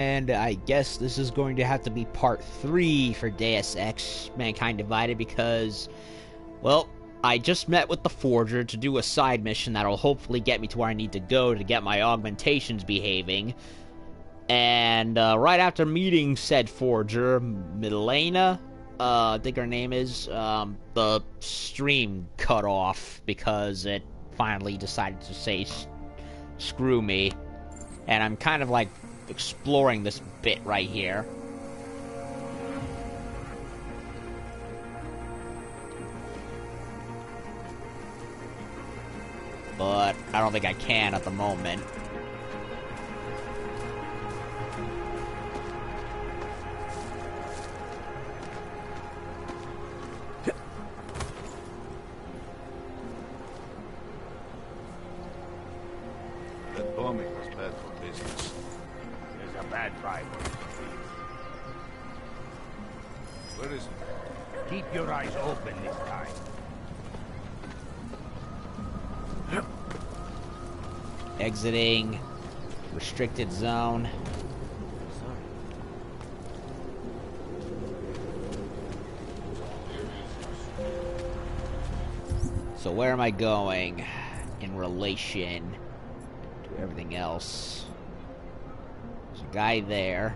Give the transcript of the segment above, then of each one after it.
And I guess this is going to have to be part 3 for Deus Ex Mankind Divided because, well, I just met with the Forger to do a side mission that'll hopefully get me to where I need to go to get my augmentations behaving. And right after meeting said Forger, Milena, I think her name is, the stream cut off because it finally decided to say screw me. And I'm kind of like exploring this bit right here. But I don't think I can at the moment. That bombing was bad for business. There's a bad driver. Where is it? Keep your eyes open this time. Exiting restricted zone. So where am I going in relation to everything else? There's a guy there,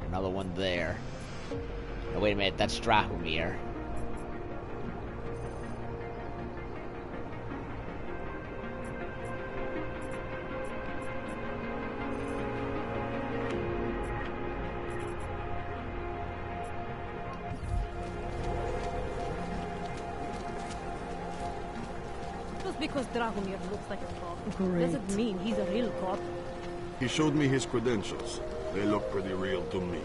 another one there. Oh, wait a minute, that's Drahomir. Just because Drahomir looks like a cop Great. doesn't mean he's a real cop. He showed me his credentials. They look pretty real to me.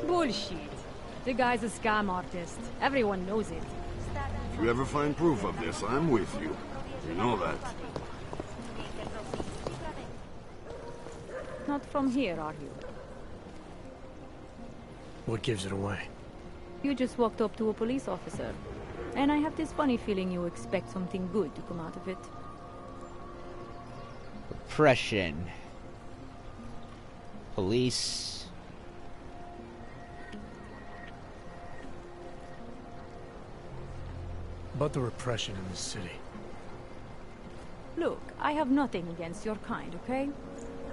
Bullshit. The guy's a scam artist. Everyone knows it. If you ever find proof of this, I'm with you. You know that. Not from here, are you? What gives it away? You just walked up to a police officer. And I have this funny feeling you expect something good to come out of it. Repression. Police. About the repression in this city. Look, I have nothing against your kind, okay?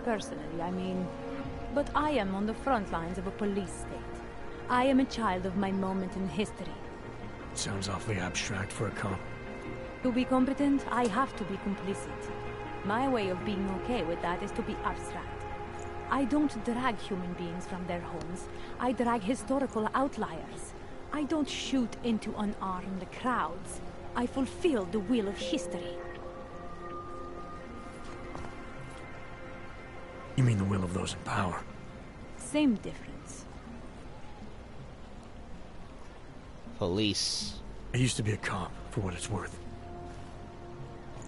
Personally, I mean. But I am on the front lines of a police state. I am a child of my moment in history. Sounds awfully abstract for a cop. To be competent, I have to be complicit. My way of being okay with that is to be abstract. I don't drag human beings from their homes. I drag historical outliers. I don't shoot into unarmed crowds. I fulfill the will of history. You mean the will of those in power? Same difference. Police. I used to be a cop, for what it's worth.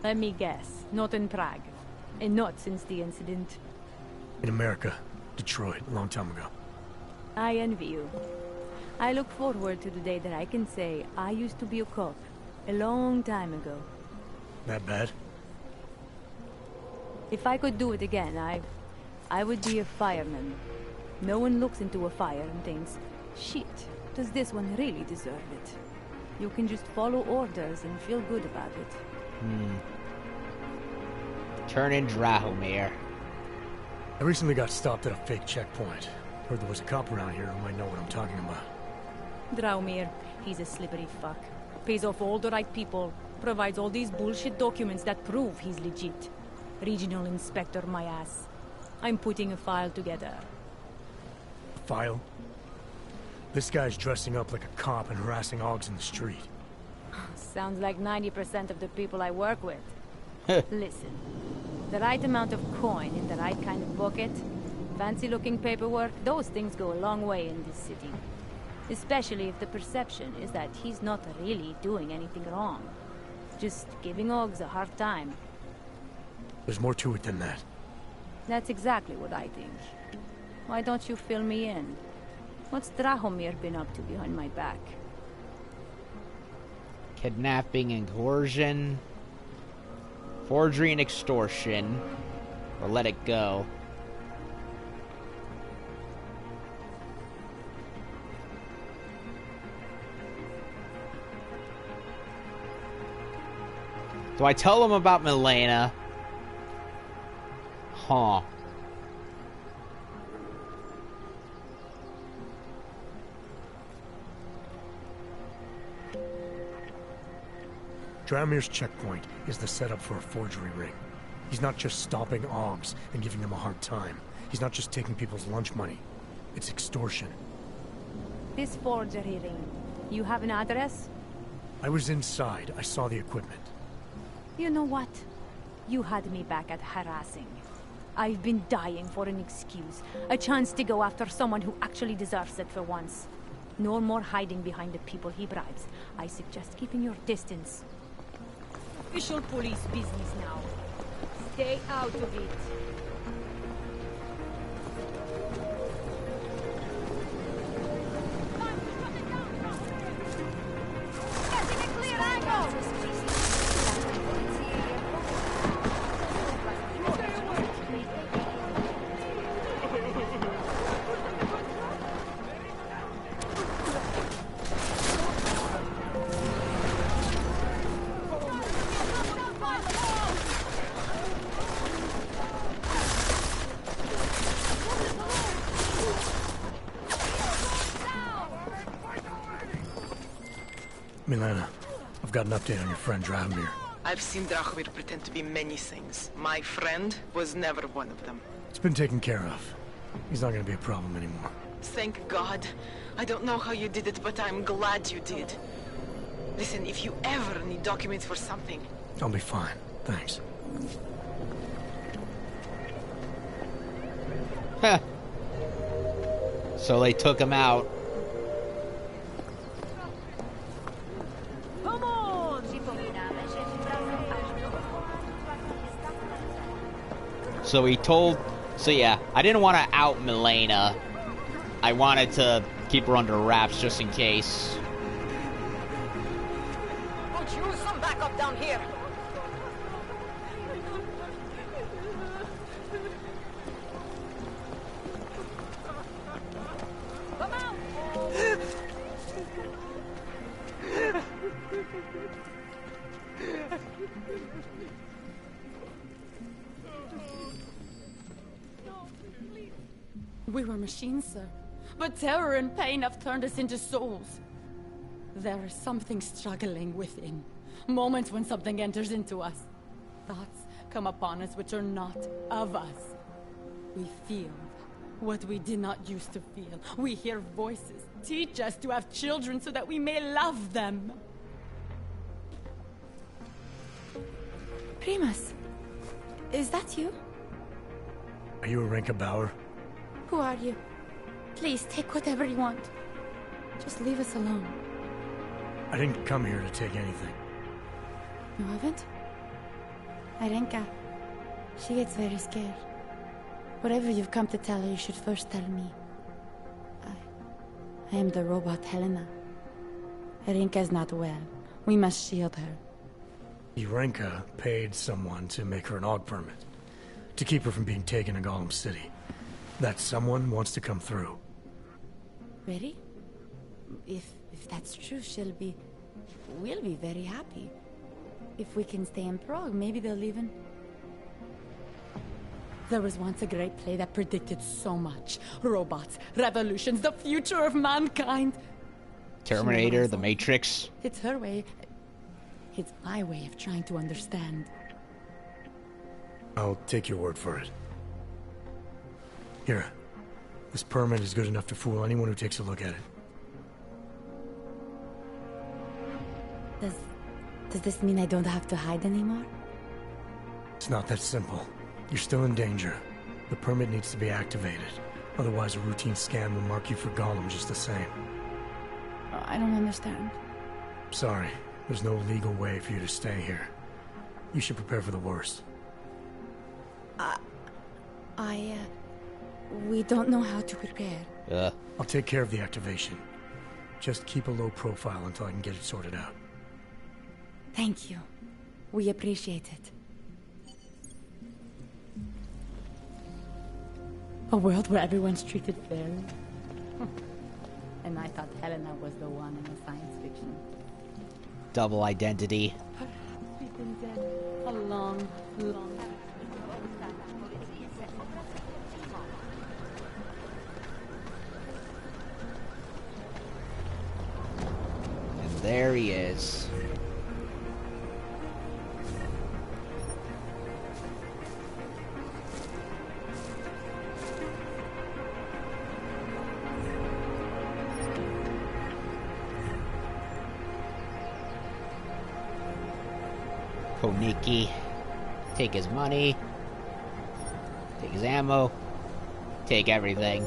Let me guess, not in Prague. And not since the incident. In America. Detroit, a long time ago. I envy you. I look forward to the day that I can say I used to be a cop. A long time ago. That bad? If I could do it again, I would be a fireman. No one looks into a fire and thinks, shit, does this one really deserve it? You can just follow orders and feel good about it. Turn in Drahomir. I recently got stopped at a fake checkpoint. Heard there was a cop around here who might know what I'm talking about. Draumir, he's a slippery fuck. Pays off all the right people. Provides all these bullshit documents that prove he's legit. Regional inspector, my ass. I'm putting a file together. File? This guy's dressing up like a cop and harassing Augs in the street. Sounds like 90% of the people I work with. Listen, the right amount of coin in the right kind of bucket, fancy-looking paperwork, those things go a long way in this city. Especially if the perception is that he's not really doing anything wrong. Just giving Augs a hard time. There's more to it than that. That's exactly what I think. Why don't you fill me in? What's Drahomir been up to behind my back? Kidnapping and coercion. Forgery and extortion. Or let it go. Do I tell them about Milena? Huh. Dramir's checkpoint is the setup for a forgery ring. He's not just stopping Augs and giving them a hard time. He's not just taking people's lunch money. It's extortion. This forgery ring, you have an address? I was inside. I saw the equipment. You know what? You had me back at harassing. I've been dying for an excuse. A chance to go after someone who actually deserves it for once. No more hiding behind the people he bribes. I suggest keeping your distance. Official police business now. Stay out of it. Getting a clear angle! Milena, I've got an update on your friend Dravomir. I've seen Drachovir pretend to be many things. My friend was never one of them. It's been taken care of. He's not gonna be a problem anymore. Thank God. I don't know how you did it, but I'm glad you did. Listen, if you ever need documents for something... I'll be fine. Thanks. Heh. So they took him out. Come on! So he told... So yeah, I didn't want to out Milena. I wanted to keep her under wraps just in case. Could use some backup down here. Come out! We were machines, sir. But terror and pain have turned us into souls. There is something struggling within. Moments when something enters into us. Thoughts come upon us which are not of us. We feel what we did not used to feel. We hear voices teach us to have children so that we may love them. Primus, is that you? Are you Arenka Bauer? Who are you? Please, take whatever you want. Just leave us alone. I didn't come here to take anything. You haven't? Arenka, she gets very scared. Whatever you've come to tell her, you should first tell me. I am the robot Helena. Arenka is not well. We must shield her. Arenka paid someone to make her an AUG permit. To keep her from being taken to Golem City. That someone wants to come through. Really? If that's true, we'll be very happy. If we can stay in Prague, maybe they'll even... There was once a great play that predicted so much. Robots, revolutions, the future of mankind. Terminator, The Matrix. It's her way. It's my way of trying to understand. I'll take your word for it. Here. This permit is good enough to fool anyone who takes a look at it. Does this mean I don't have to hide anymore? It's not that simple. You're still in danger. The permit needs to be activated. Otherwise, a routine scan will mark you for Golem just the same. I don't understand. Sorry. There's no legal way for you to stay here. You should prepare for the worst. We don't know how to prepare. I'll take care of the activation. Just keep a low profile until I can get it sorted out. Thank you. We appreciate it. A world where everyone's treated fairly. And I thought Helena was the one in the science fiction. Double identity. Perhaps we been dead a long, long time. And there he is. Koniki. Take his money. Take his ammo. Take everything.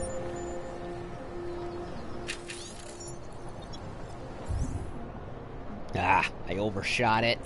Ah, I overshot it.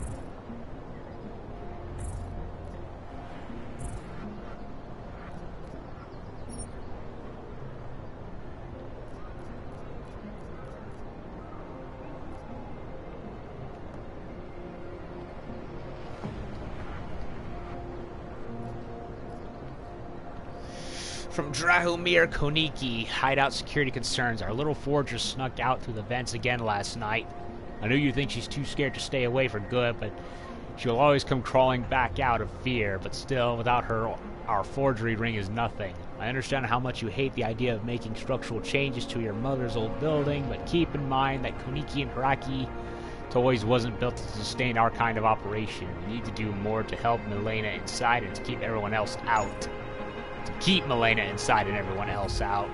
From Drahomir Koniki, hideout security concerns. Our little forger snuck out through the vents again last night. I know you think she's too scared to stay away for good, but she'll always come crawling back out of fear. But still, without her, our forgery ring is nothing. I understand how much you hate the idea of making structural changes to your mother's old building, but keep in mind that Koniki and Hiraki Toys wasn't built to sustain our kind of operation. We need to do more to help Milena inside and to keep everyone else out. To keep Milena inside and everyone else out.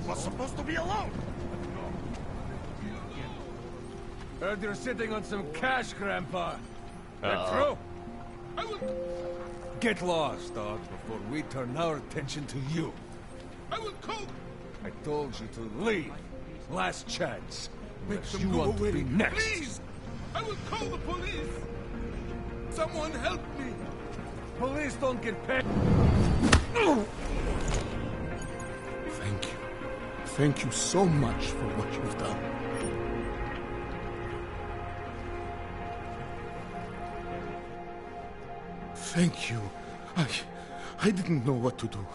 Was supposed to be alone. Heard you're sitting on some cash, Grandpa. That true? I will get lost, dog, before we turn our attention to you. I will call. I told you to leave. Last chance. Makes you want to be next. Please. I will call the police. Someone help me. Police don't get paid. Thank you. Thank you so much for what you've done. Thank you. I didn't know what to do.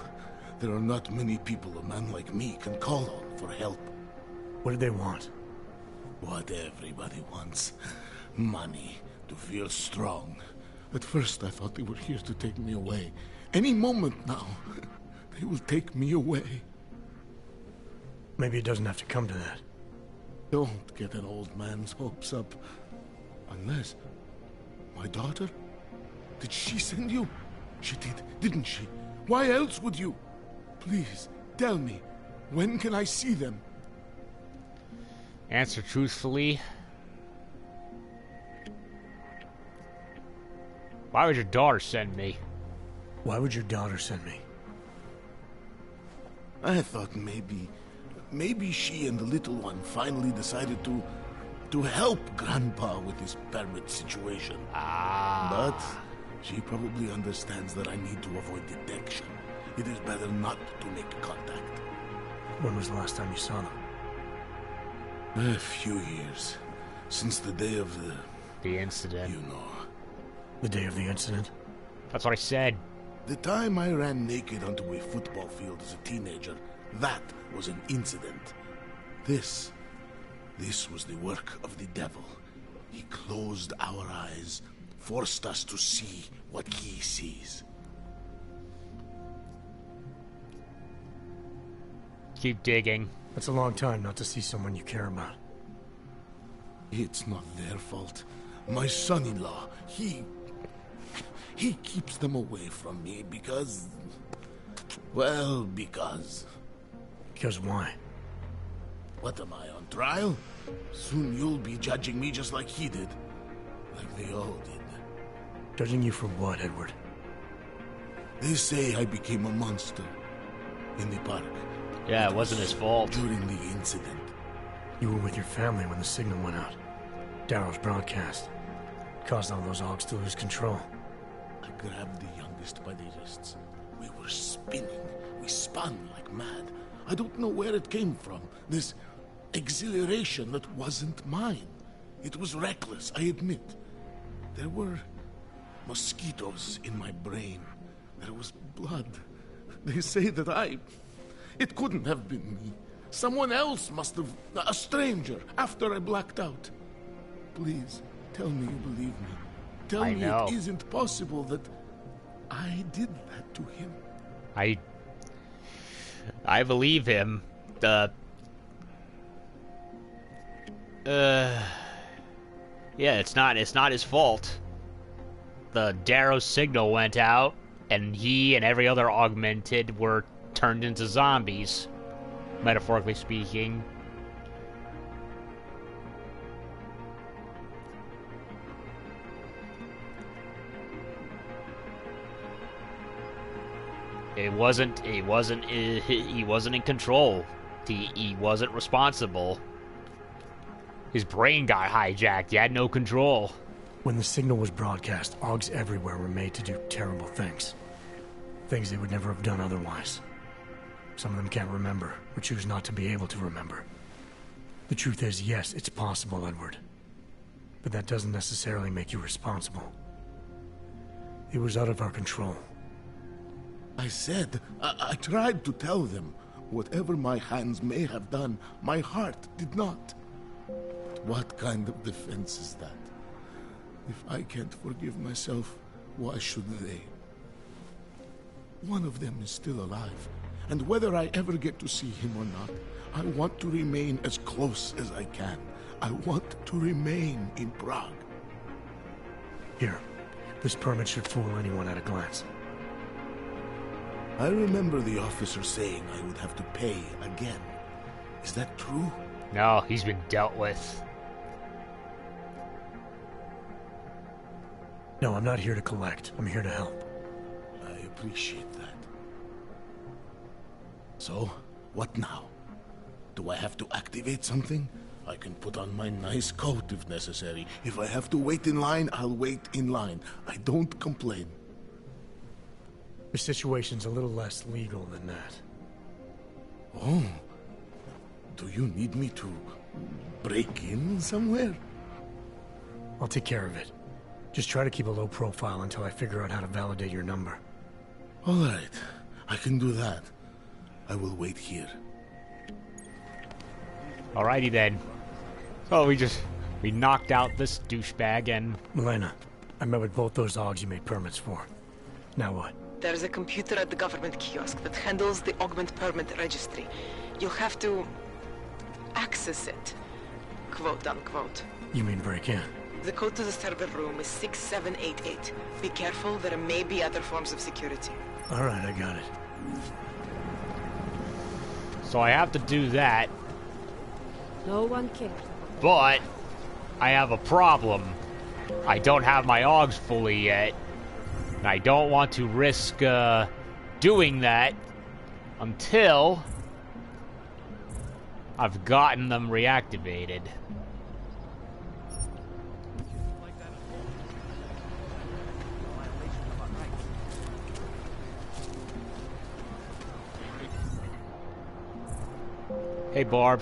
There are not many people a man like me can call on for help. What did they want? What everybody wants. Money. To feel strong. At first I thought they were here to take me away. Any moment now, they will take me away. Maybe it doesn't have to come to that. Don't get an old man's hopes up. Unless... my daughter? Did she send you? She did, didn't she? Why else would you? Please, tell me. When can I see them? Answer truthfully. Why would your daughter send me? Why would your daughter send me? I thought maybe she and the little one finally decided to help Grandpa with his permit situation. But she probably understands that I need to avoid detection. It is better not to make contact. When was the last time you saw them? A few years. Since the day of The incident. you know. The day of the incident? That's what I said. The time I ran naked onto a football field as a teenager, that was an incident. This was the work of the devil. He closed our eyes, forced us to see what he sees. Keep digging. That's a long time not to see someone you care about. It's not their fault. My son-in-law, he keeps them away from me because... well, because... Because why? What am I, on trial? Soon you'll be judging me just like he did. Like they all did. Judging you for what, Edward? They say I became a monster. In the park. Yeah, it wasn't his fault. During the incident. You were with your family when the signal went out. Darrow's broadcast. Caused all those Augs to lose control. I grabbed the youngest by the wrists. We were were spinning. We spun like mad. I don't know where it came from. This exhilaration that wasn't mine. It was reckless, I admit. There were mosquitoes in my brain. There was blood. They say that it couldn't have been me. Someone else must have... A stranger, after I blacked out. Please, tell me you believe me. Tell me it isn't possible that I did that to him. I believe him. Yeah, it's not his fault. The Darrow signal went out, and he and every other augmented were turned into zombies, metaphorically speaking. He wasn't in control. He wasn't responsible. His brain got hijacked. He had no control. When the signal was broadcast, Augs everywhere were made to do terrible things. Things they would never have done otherwise. Some of them can't remember, or choose not to be able to remember. The truth is, yes, it's possible, Edward. But that doesn't necessarily make you responsible. It was out of our control. I said, I tried to tell them. Whatever my hands may have done, my heart did not. But what kind of defense is that? If I can't forgive myself, why should they? One of them is still alive, and whether I ever get to see him or not, I want to remain as close as I can. I want to remain in Prague. Here, this permit should fool anyone at a glance. I remember the officer saying I would have to pay again. Is that true? No, he's been dealt with. No, I'm not here to collect. I'm here to help. I appreciate that. So, what now? Do I have to activate something? I can put on my nice coat if necessary. If I have to wait in line, I'll wait in line. I don't complain. The situation's a little less legal than that. Oh. Do you need me to break in somewhere? I'll take care of it. Just try to keep a low profile until I figure out how to validate your number. All right. I can do that. I will wait here. Alrighty then. So we knocked out this douchebag and... Milena, I met with both those Augs you made permits for. Now what? There's a computer at the government kiosk that handles the augment permit registry. You'll have to access it, quote unquote. You mean break in? The code to the server room is 6788. Be careful, there may be other forms of security. Alright, I got it. So I have to do that. No one cares. But I have a problem. I don't have my Augs fully yet. And I don't want to risk doing that until I've gotten them reactivated. Hey, Barb.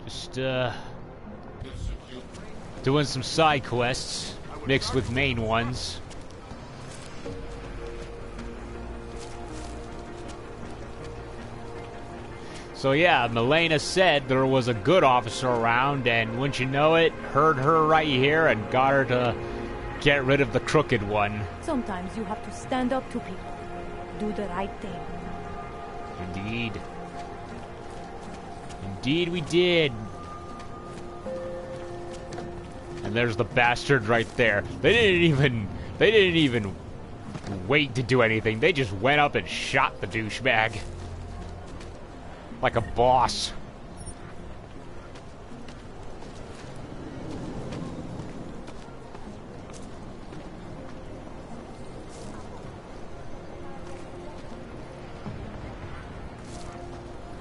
Just, doing some side quests, mixed with main ones. So yeah, Milena said there was a good officer around, and wouldn't you know it, heard her right here and got her to get rid of the crooked one. Sometimes you have to stand up to people. Do the right thing. Indeed. Indeed we did. And there's the bastard right there. They didn't even wait to do anything. They just went up and shot the douchebag. Like a boss.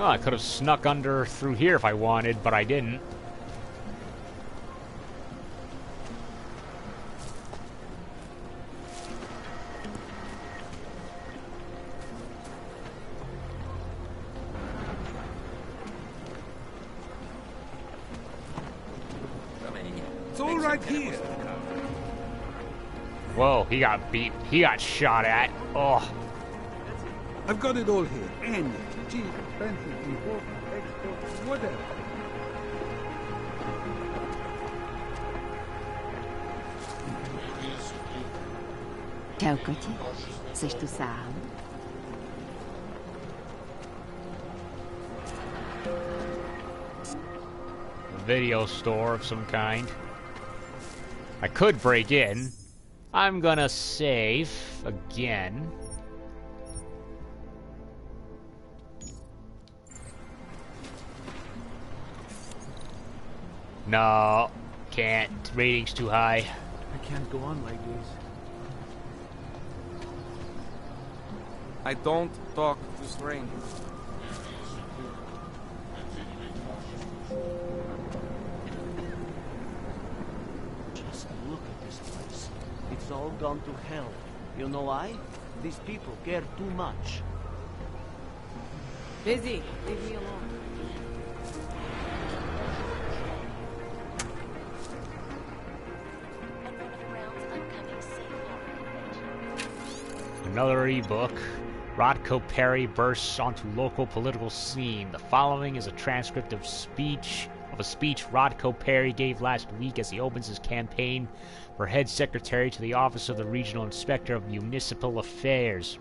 Oh, I could have snuck under through here if I wanted, but I didn't. It's all right here. Whoa, he got beat. He got shot at. Oh. I've got it all here. Anything. Cheap, expensive, important, export, whatever. Ciao, Coty. Chceš tu sám? A video store of some kind. I could break in. I'm gonna save again. No, can't. Rating's too high. I can't go on like this. I don't talk to strangers. Just look at this place. It's all gone to hell. You know why? These people care too much. Busy. Leave me alone. Another ebook. Rodko Perry bursts onto local political scene. The following is a transcript of a speech Rodko Perry gave last week as he opens his campaign for head secretary to the office of the Regional Inspector of Municipal Affairs.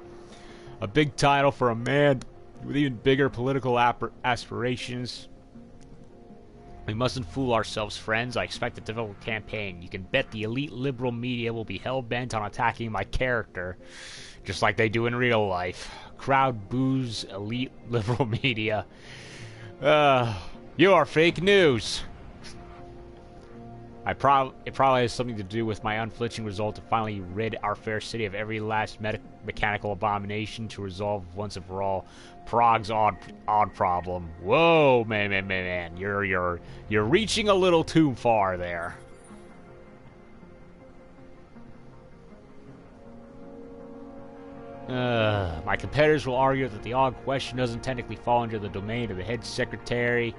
A big title for a man with even bigger political aspirations. We mustn't fool ourselves, friends. I expect a difficult campaign. You can bet the elite liberal media will be hell-bent on attacking my character, just like they do in real life. Crowd boos elite liberal media. You are fake news. It probably has something to do with my unflinching resolve to finally rid our fair city of every last mechanical abomination to resolve once and for all Prague's odd problem. Whoa, man, you're reaching a little too far there. My competitors will argue that the odd question doesn't technically fall under the domain of the head secretary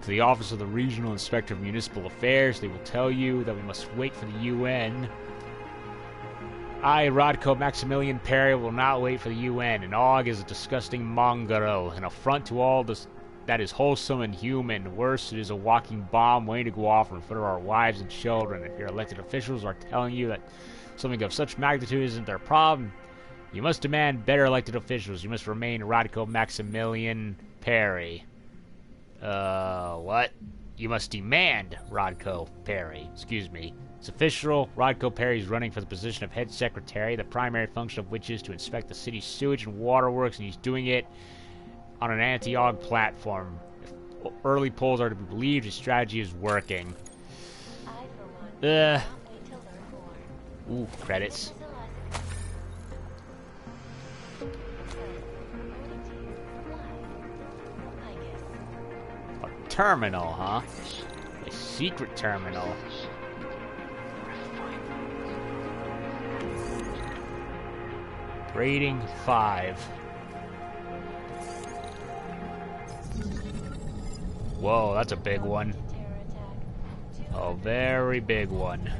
to the office of the Regional Inspector of Municipal Affairs. They will tell you that we must wait for the UN. I, Rodko Maximilian Perry, will not wait for the UN. An AUG is a disgusting mongrel, an affront to all that is wholesome and human. Worse, it is a walking bomb waiting to go off in front of our wives and children. If your elected officials are telling you that something of such magnitude isn't their problem, you must demand better elected officials. You must remain Rodko Maximilian Perry. What? You must demand Rodko Perry. Excuse me. It's official. Rodko Perry is running for the position of head secretary, the primary function of which is to inspect the city's sewage and waterworks, and he's doing it on an anti-AUG platform. If early polls are to be believed, his strategy is working. Ooh, credits. A terminal, huh? A secret terminal. Rating 5. Whoa, that's a big one. A very big one.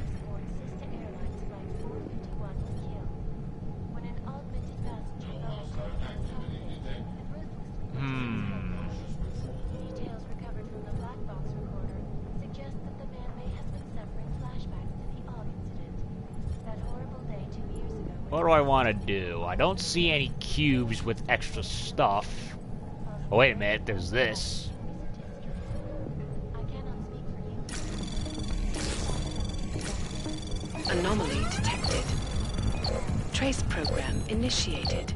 Details recovered from the black box recorder suggest that the man may have been suffering flashbacks to the AUG incident. That horrible day 2 years ago. What do I want to do? I don't see any cubes with extra stuff. Oh, wait a minute, there's this. Anomaly detected. Trace program initiated.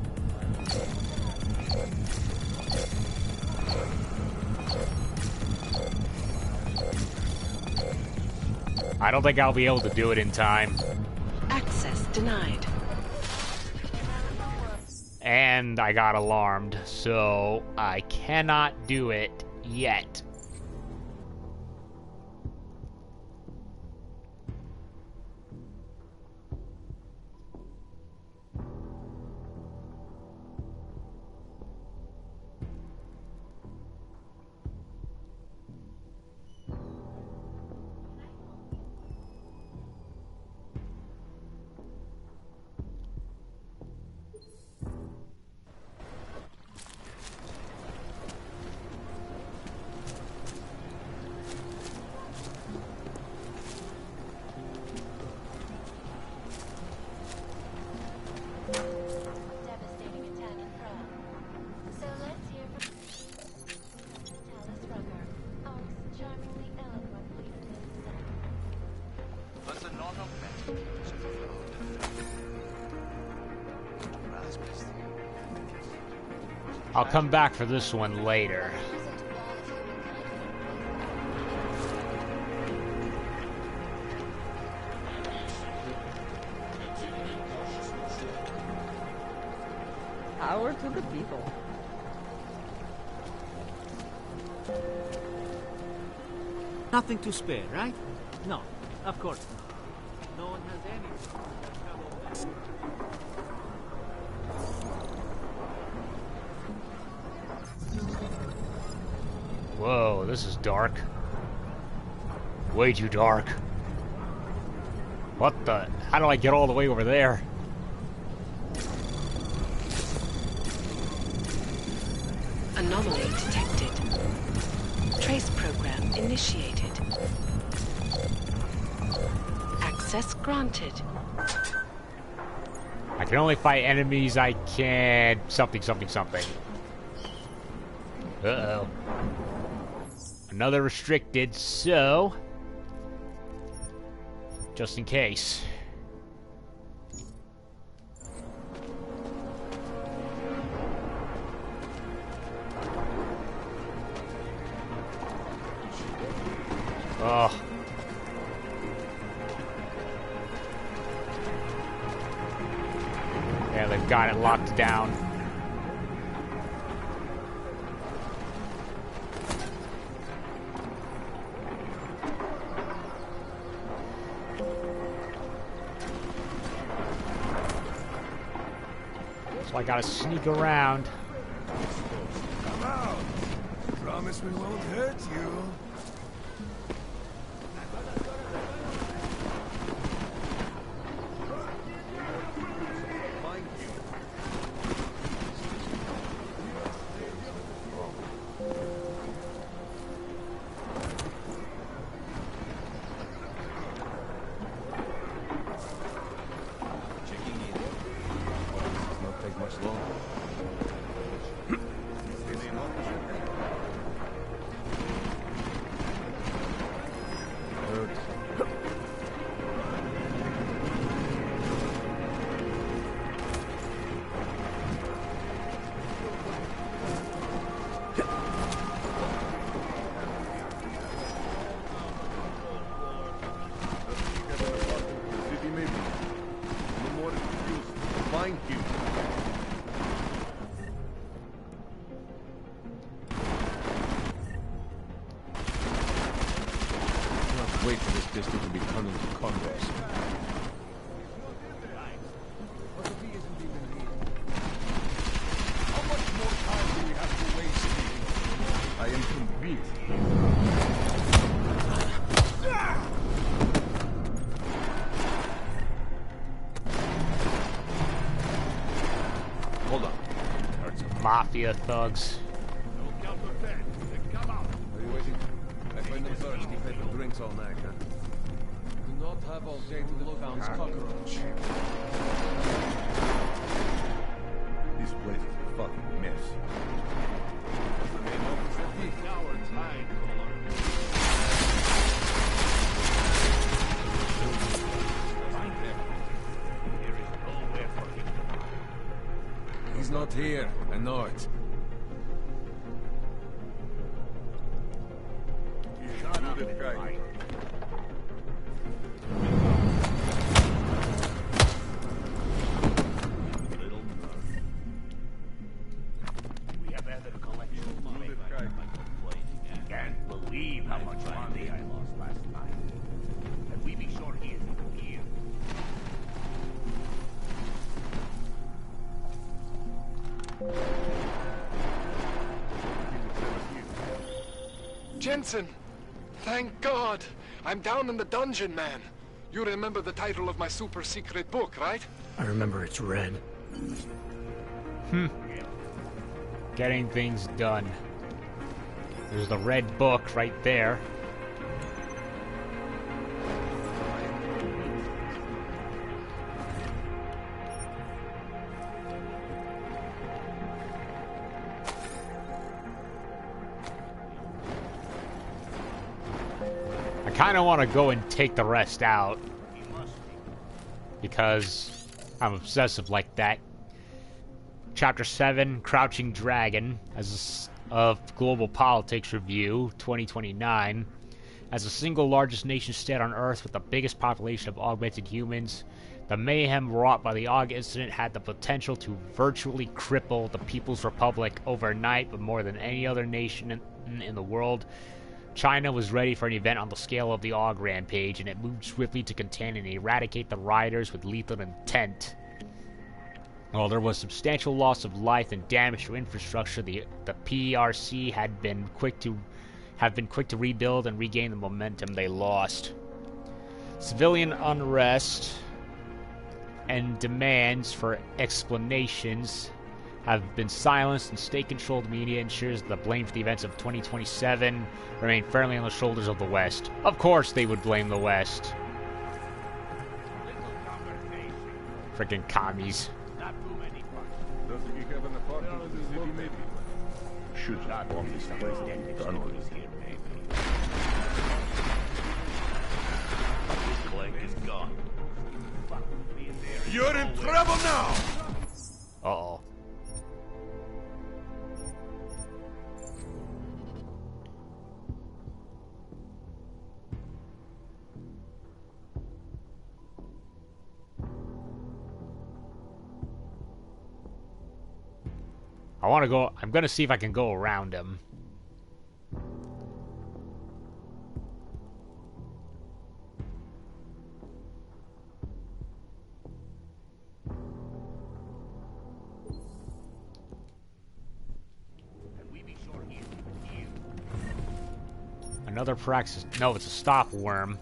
I don't think I'll be able to do it in time. Access denied. And I got alarmed, so I cannot do it yet. I'll come back for this one later. Power to the people. Nothing to spare, right? No, of course not. No one has anything. Whoa, this is dark. Way too dark. What the? How do I get all the way over there? Anomaly detected. Trace program initiated. Access granted. I can only fight enemies I can... something. Uh-oh. Another restricted, so... just in case. Oh. Yeah, they've got it locked down. So I gotta sneak around. Come out. Promise we won't hurt you. Wait for this district to be turned into Congress. How much more time do we have to waste? I am convinced. Hold on. Mafia thugs. Drinks all night, huh? Do not have all day to look on cockroach. This place is a fucking mess. He's not here. I know it. Jensen! Thank God! I'm down in the dungeon, man. You remember the title of my super secret book, right? I remember it's red. Getting things done. There's the red book right there. I kind of want to go and take the rest out because I'm obsessive like that. Chapter 7, Crouching Dragon, of Global Politics Review, 2029. As the single largest nation-state on Earth with the biggest population of augmented humans, the mayhem wrought by the AUG incident had the potential to virtually cripple the People's Republic overnight, but more than any other nation in the world, China was ready for an event on the scale of the AUG rampage, and it moved swiftly to contain and eradicate the rioters with lethal intent. While there was substantial loss of life and damage to infrastructure, the PRC have been quick to rebuild and regain the momentum they lost. Civilian unrest and demands for explanations have been silenced, and state-controlled media ensures that the blame for the events of 2027 remain firmly on the shoulders of the West. Of course they would blame the West. Freaking commies. Should not bomb this place. Done with it. This blank is gone. You're in trouble now! Uh-oh. I'm gonna see if I can go around him. Another praxis. No, it's a stop worm.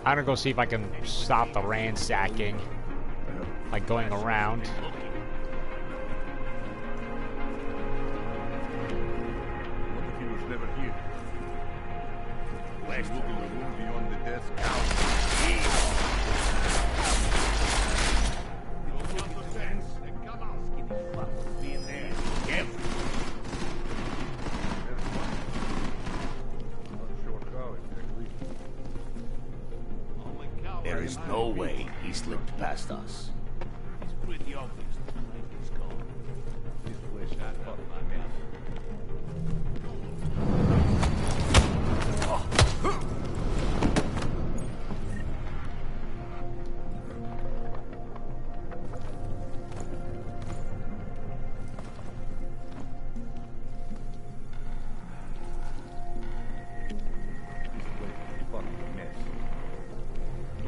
I'm gonna go see if I can stop the ransacking, like going around. What if he was never here? Let's look in the room beyond the desk. Come on, skinny fuck. Be in there. Careful. There is no way he slipped past us. It's pretty obvious the blink is gone. This place got up my man.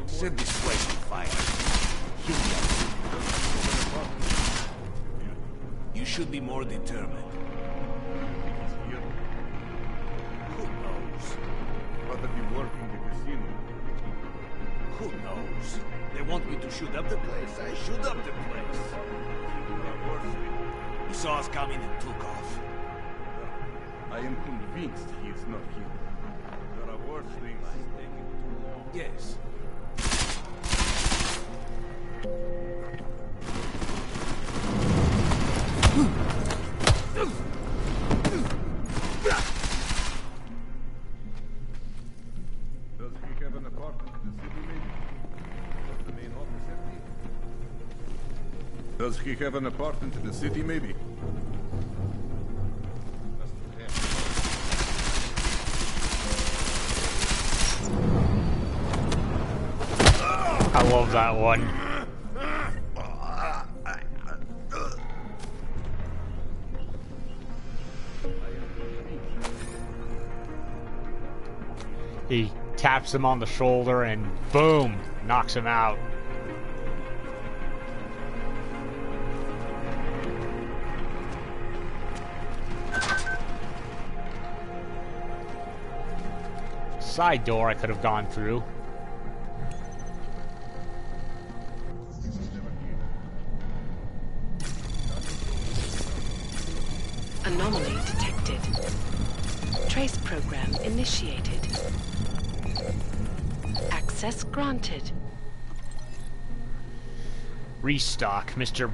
Set this place on fire. You should be more determined. Who knows? Rather be working the casino. Who knows? They want me to shoot up the place. I shoot up the place. He saw us coming and took off. I am convinced he is not here. There are worse things. Yes. Does he have an apartment in the city, maybe? Was the main office empty? Does he have an apartment in the city, maybe? I love that one. He taps him on the shoulder and boom, knocks him out. Side door I could have gone through. Anomaly detected. Trace program initiated. Access Access granted. Restock, Mr.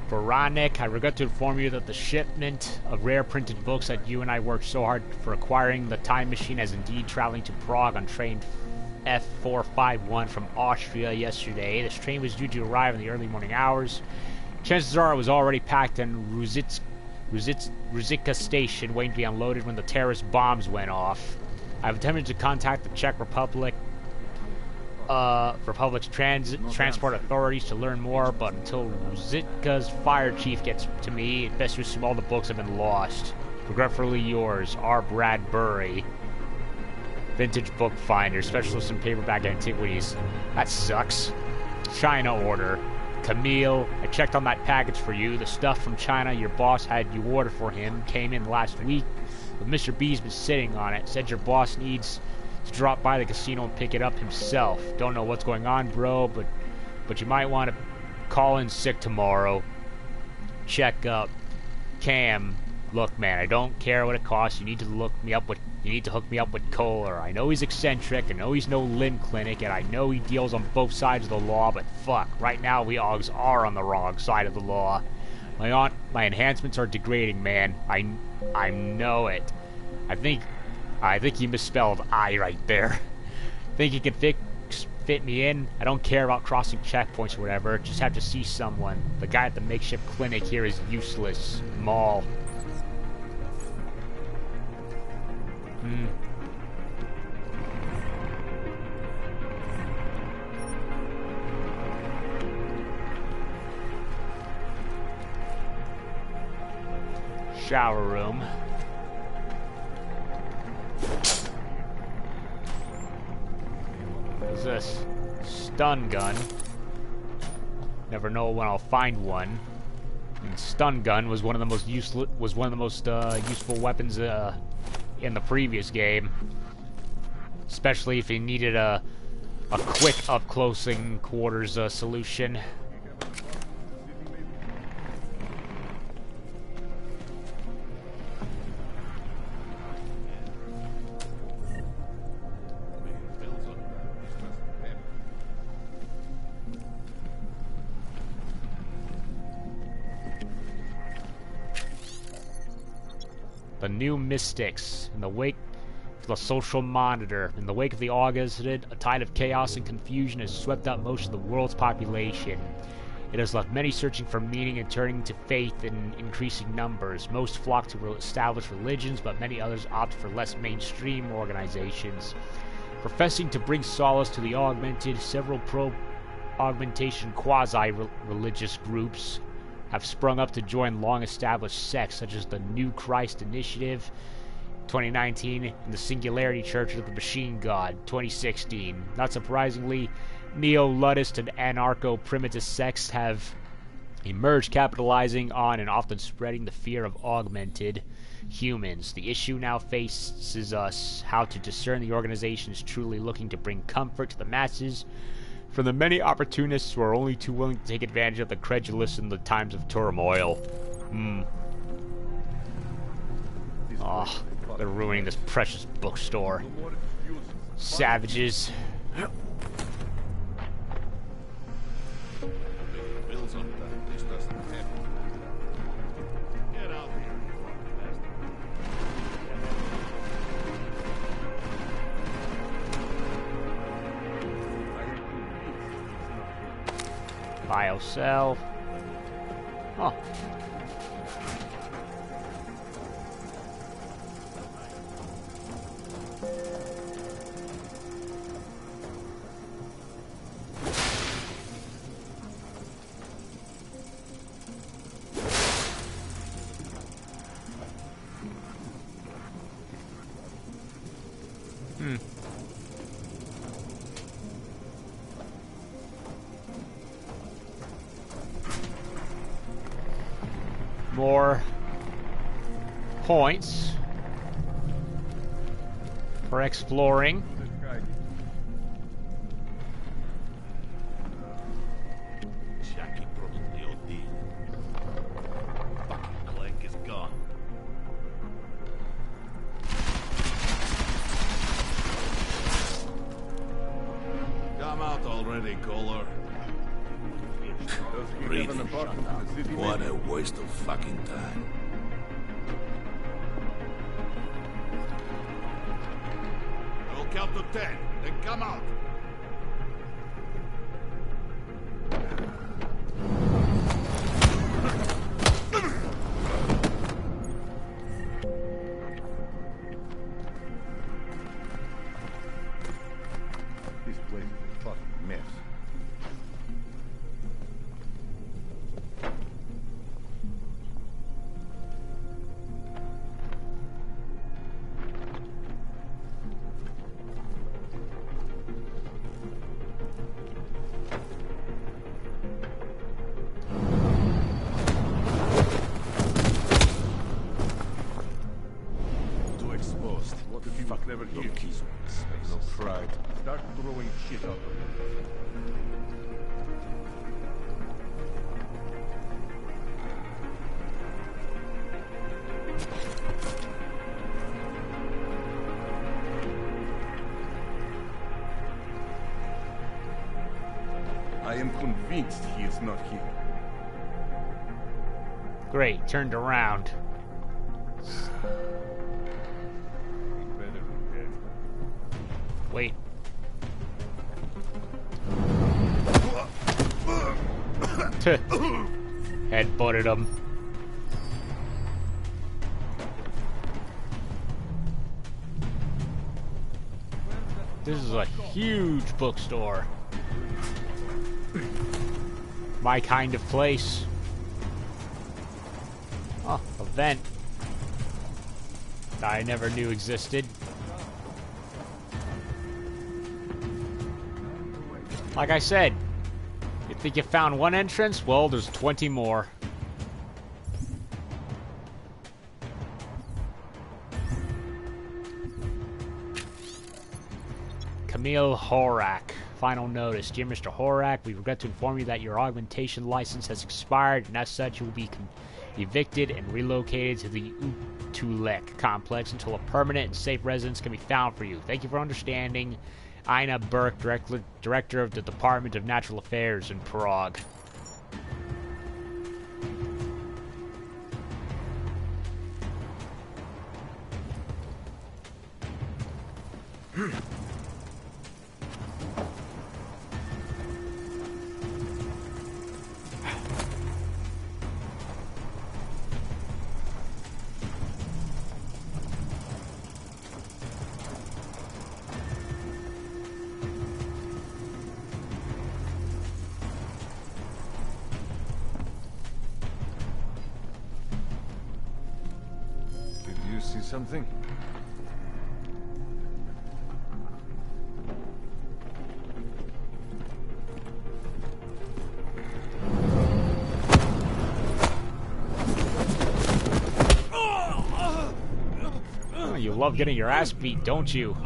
Baranek. I regret to inform you that the shipment of rare printed books that you and I worked so hard for acquiring the time machine is indeed traveling to Prague on train F451 from Austria yesterday. This train was due to arrive in the early morning hours. Chances are it was already packed in Ruzicka station, waiting to be unloaded when the terrorist bombs went off. I've attempted to contact the Czech Republic's transport authorities to learn more, but until Ruzicka's fire chief gets to me, it's best to assume all the books have been lost. Regretfully yours, R. Bradbury. Vintage book finder, specialist in paperback antiquities. That sucks. China order. Camille, I checked on that package for you. The stuff from China your boss had you order for him came in last week, but Mr. B's been sitting on it. Said your boss needs to drop by the casino and pick it up himself. Don't know what's going on, bro, but you might want to call in sick tomorrow. Check up. Cam, look, man, I don't care what it costs. You need to hook me up with Kohler. I know he's eccentric, I know he's no limb clinic, and I know he deals on both sides of the law, but fuck, right now we Augs are on the wrong side of the law. My enhancements are degrading, man. I know it. I think he misspelled I right there. Think he can fit me in? I don't care about crossing checkpoints or whatever, just have to see someone. The guy at the makeshift clinic here is useless. Maul. Shower room. What's this? Stun gun. Never know when I'll find one. And stun gun was one of the most useful weapons in the previous game, especially if you needed a quick up close and quarters solution. The new mystics. In the wake of the social monitor, in the wake of the August incident, a tide of chaos and confusion has swept out most of the world's population. It has left many searching for meaning and turning to faith in increasing numbers. Most flock to established religions, but many others opt for less mainstream organizations. Professing to bring solace to the augmented, several pro-augmentation quasi-religious groups have sprung up to join long-established sects such as the New Christ Initiative 2019 and the Singularity Church of the Machine God 2016. Not surprisingly, neo-Luddist and anarcho-primitive sects have emerged, capitalizing on and often spreading the fear of augmented humans. The issue now faces us: how to discern the organizations truly looking to bring comfort to the masses from the many opportunists who are only too willing to take advantage of the credulous in the times of turmoil. Oh, they're ruining this precious bookstore. Savages. Biocell. Oh. More points for exploring. Jackie probably OD'd. Fucking Clank is gone. they call her? Really? What a waste of fucking time. I'll count to 10, then come out. This place is a fucking mess. Too exposed. What if he was never No here? keys. No pride. Start throwing shit out of him. I am convinced he is not here. Great, turned around. He better be dead. Wait. Head butted him. This is a huge bookstore. My kind of place. Oh, a vent that I never knew existed. Like I said, you think you found one entrance? Well, there's 20 more. Camille Horak. Final notice. Dear Mr. Horak, we regret to inform you that your augmentation license has expired, and as such you will be evicted and relocated to the Utulek complex until a permanent and safe residence can be found for you. Thank you for understanding. Ina Burke, Director of the Department of Natural Affairs in Prague. Did you see something? Oh, you love getting your ass beat, don't you?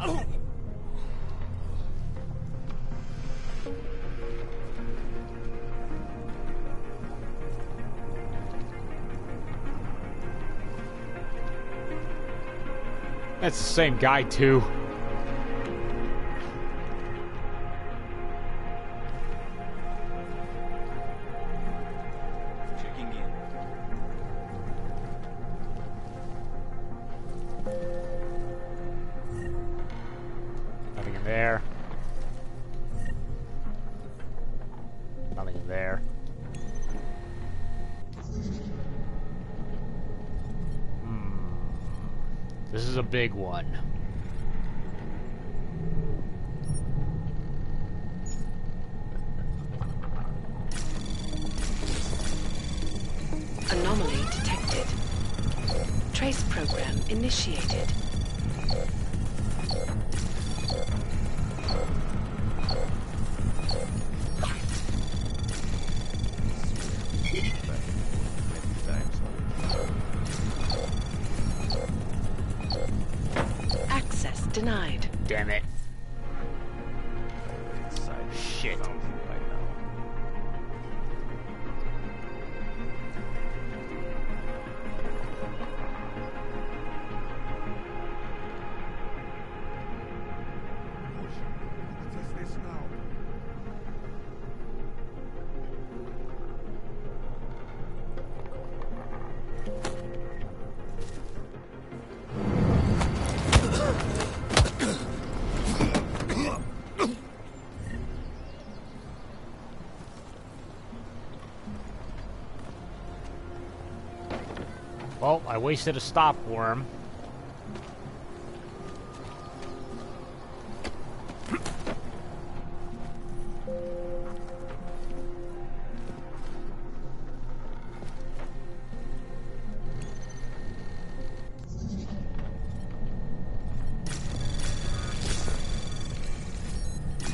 That's the same guy, too. Checking in. Nothing in there. Nothing in there. This is a big one. Anomaly detected. Trace program initiated. Access denied. Damn it. Shit. Well, I wasted a stop worm.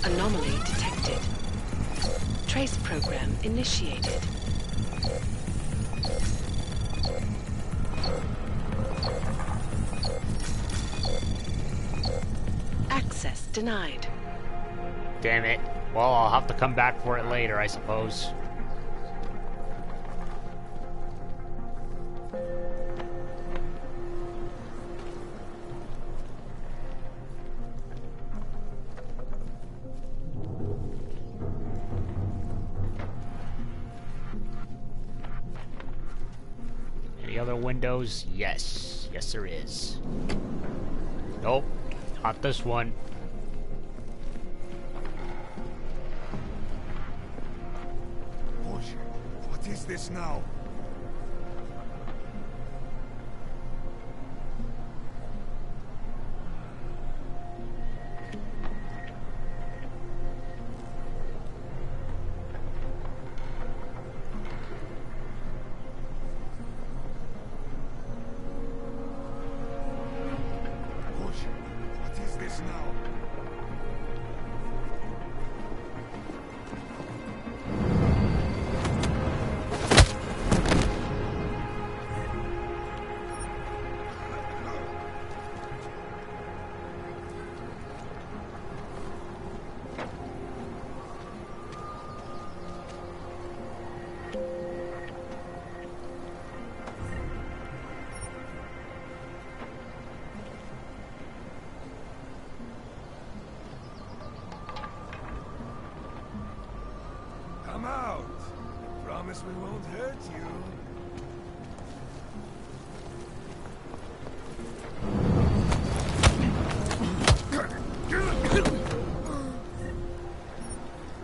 Anomaly detected. Trace program initiated. Access denied. Damn it. Well, I'll have to come back for it later, I suppose. Any other windows? Yes. Yes, there is. Nope. Not this one. What is this now? What is this now? Come out. Promise we won't hurt you.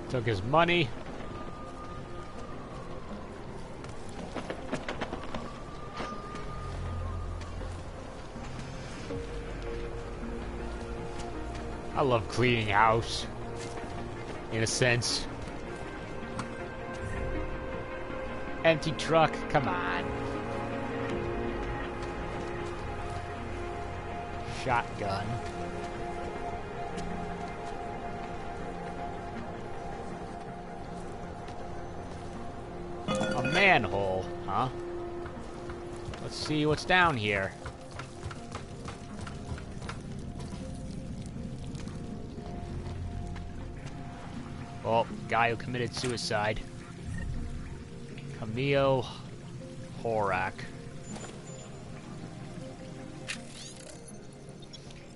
Took his money. I love cleaning house, in a sense. Empty truck, come on. Shotgun. A manhole, huh? Let's see what's down here. Oh, guy who committed suicide. Camille Horak.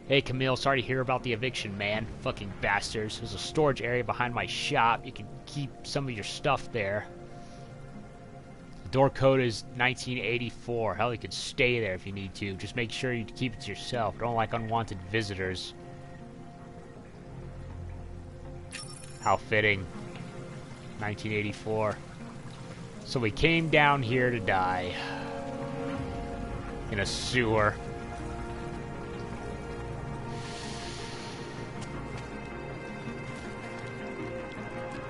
Hey Camille, sorry to hear about the eviction, man. Fucking bastards. There's a storage area behind my shop. You can keep some of your stuff there. The door code is 1984. Hell, you could stay there if you need to. Just make sure you keep it to yourself. Don't like unwanted visitors. How fitting. 1984. So we came down here to die. In a sewer.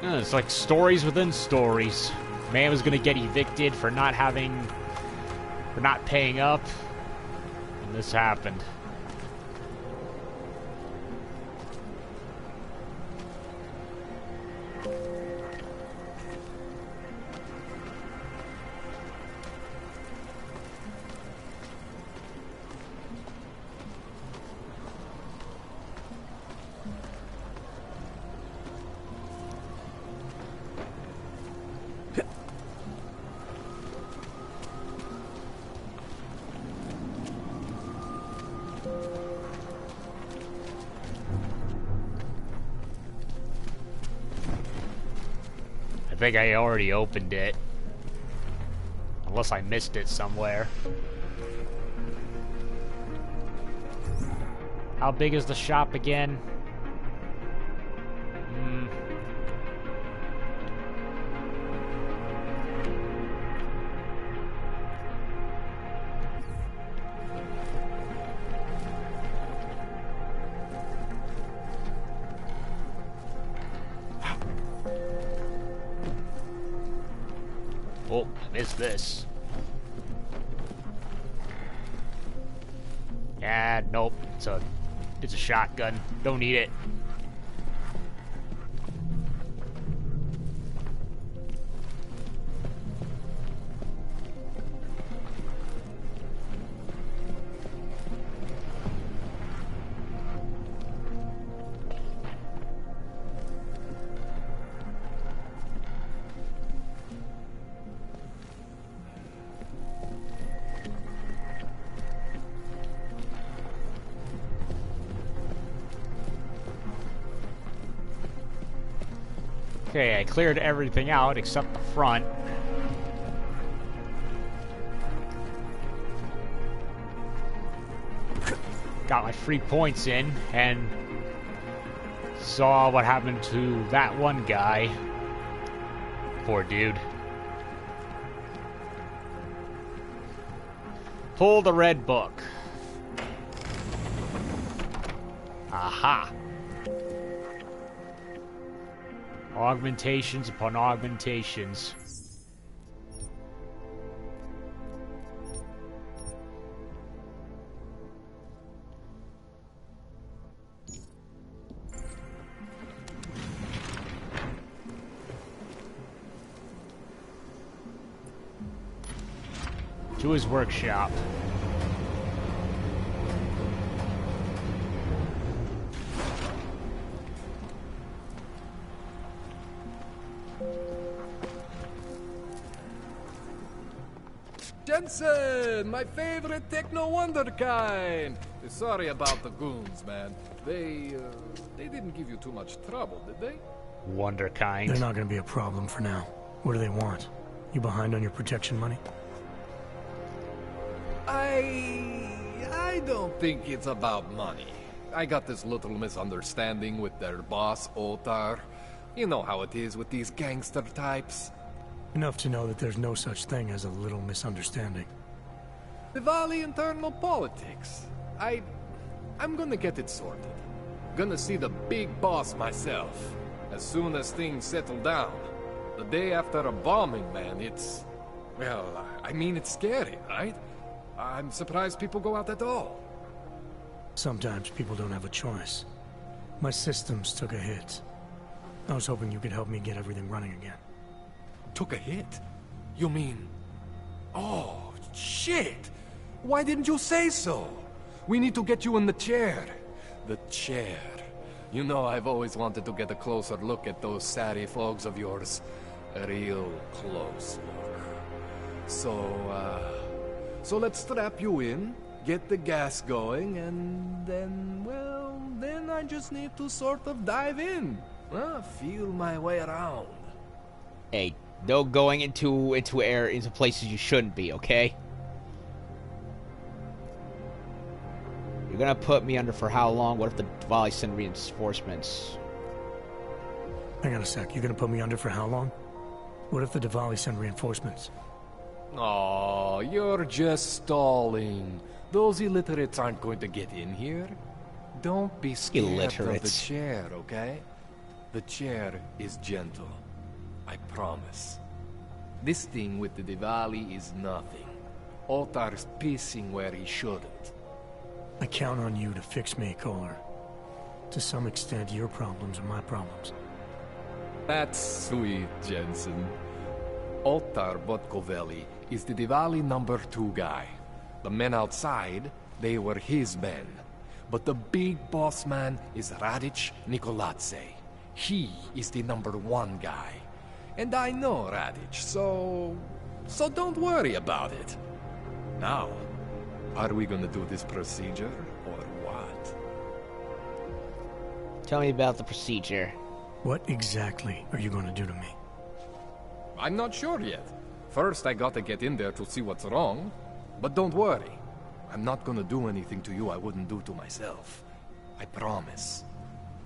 It's like stories within stories. Man was gonna get evicted for not paying up. And this happened. I think I already opened it. Unless I missed it somewhere. How big is the shop again? Missed this. Yeah, nope. It's a shotgun. Don't need it. Okay, I cleared everything out except the front. Got my 3 points in, and saw what happened to that one guy. Poor dude. Pull the red book. Aha! Augmentations upon augmentations. To his workshop. Jensen, my favorite techno wonderkind. Sorry about the goons, man. They didn't give you too much trouble, did they? Wonderkind. They're not gonna be a problem for now. What do they want? You behind on your protection money? I don't think it's about money. I got this little misunderstanding with their boss, Otar. You know how it is with these gangster types. Enough to know that there's no such thing as a little misunderstanding. Diwali internal politics. I'm gonna get it sorted. Gonna see the big boss myself. As soon as things settle down. The day after a bombing, man, it's... Well, I mean, it's scary, right? I'm surprised people go out at all. Sometimes people don't have a choice. My systems took a hit. I was hoping you could help me get everything running again. Took a hit? You mean... Oh, shit! Why didn't you say so? We need to get you in the chair. The chair. You know, I've always wanted to get a closer look at those satty folks of yours. A real close look. So let's strap you in, get the gas going, and then, well, then I just need to sort of dive in. Feel my way around. Hey, no going into places you shouldn't be, okay? You're gonna put me under for how long? What if the Diwali send reinforcements? Hang on a sec, you're gonna put me under for how long? What if the Diwali send reinforcements? Oh, you're just stalling. Those illiterates aren't going to get in here. Don't be scared of the chair, okay? The chair is gentle. I promise. This thing with the Diwali is nothing. Otar's pissing where he shouldn't. I count on you to fix me, Kohler. To some extent, your problems are my problems. That's sweet, Jensen. Otar Botkovelli is the Diwali #2 guy. The men outside, they were his men. But the big boss man is Radic Nikoladze. He is the #1 guy. And I know Radic, so don't worry about it. Now, are we gonna do this procedure, or what? Tell me about the procedure. What exactly are you gonna do to me? I'm not sure yet. First, I gotta get in there to see what's wrong. But don't worry. I'm not gonna do anything to you I wouldn't do to myself. I promise.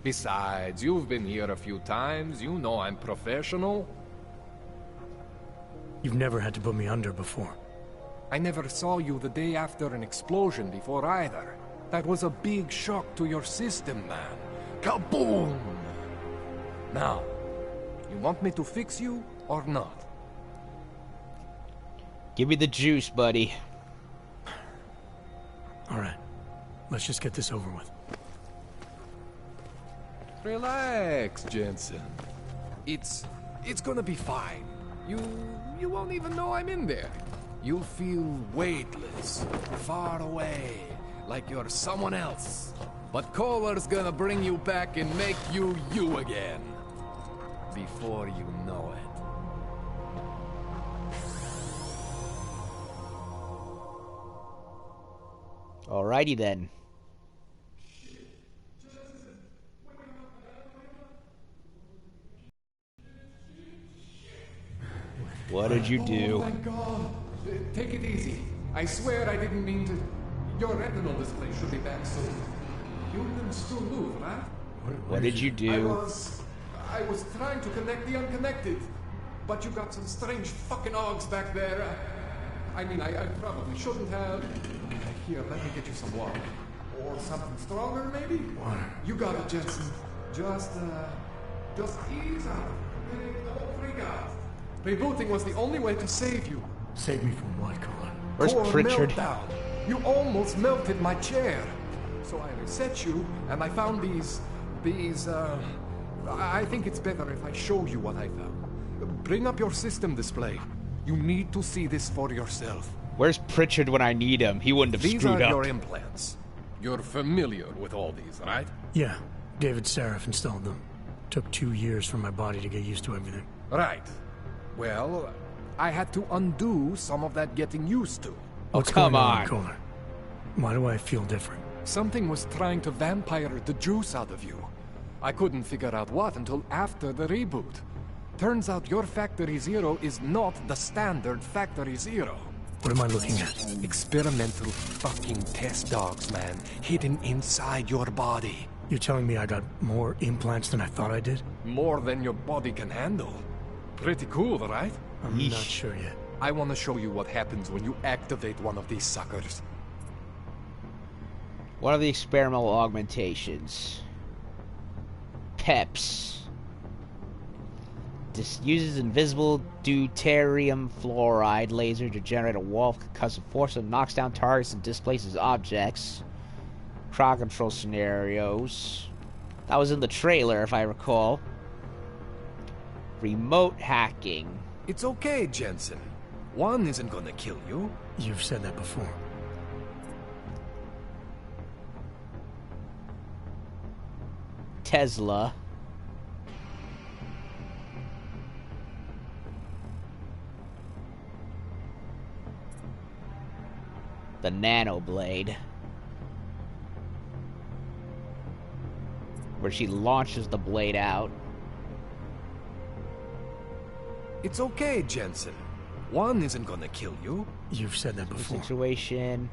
Besides, you've been here a few times. You know I'm professional. You've never had to put me under before. I never saw you the day after an explosion before either. That was a big shock to your system, man. Kaboom! Now, you want me to fix you or not? Give me the juice, buddy. Alright. Let's just get this over with. Relax, Jensen. It's gonna be fine. You won't even know I'm in there. You'll feel weightless, far away, like you're someone else. But Kohler's gonna bring you back and make you you again. Before you know it. Alrighty then. What did you do? Oh, thank God. Take it easy. I swear I didn't mean to. Your retinal display should be back soon. You can still move, right? What did you do? I was trying to connect the unconnected, but you got some strange fucking ogs back there. I mean, I probably shouldn't have. Here, let me get you some water. Or something stronger, maybe? Water. You got it, Jensen. Just ease out. Don't freak out. Rebooting was the only way to save you. Save me from what, Kohler? Where's Core Pritchard? meltdown. You almost melted my chair. So I reset you, and I found these, I think it's better if I show you what I found. Bring up your system display. You need to see this for yourself. Where's Pritchard when I need him? He wouldn't have These screwed are up. your implants. You're familiar with all these, right? Yeah. David Seraph installed them. Took 2 years for my body to get used to everything. Right. Well, I had to undo some of that getting used to. Oh, What's come going on. Kohler? Why do I feel different? Something was trying to vampire the juice out of you. I couldn't figure out what until after the reboot. Turns out your Factory Zero is not the standard Factory Zero. What am I looking at? Experimental fucking test dogs, man. Hidden inside your body. You're telling me I got more implants than I thought I did? More than your body can handle. Pretty cool, right? I'm not sure yet. I want to show you what happens when you activate one of these suckers. One of the experimental augmentations. PEPs. This uses invisible deuterium fluoride laser to generate a wall of concussive force that knocks down targets and displaces objects. Crowd control scenarios. That was in the trailer, if I recall. Remote hacking. It's okay, Jensen. One isn't gonna kill you. You've said that before. Tesla. The nanoblade. Where she launches the blade out. It's okay, Jensen. One isn't gonna kill you. You've said that before. Situation.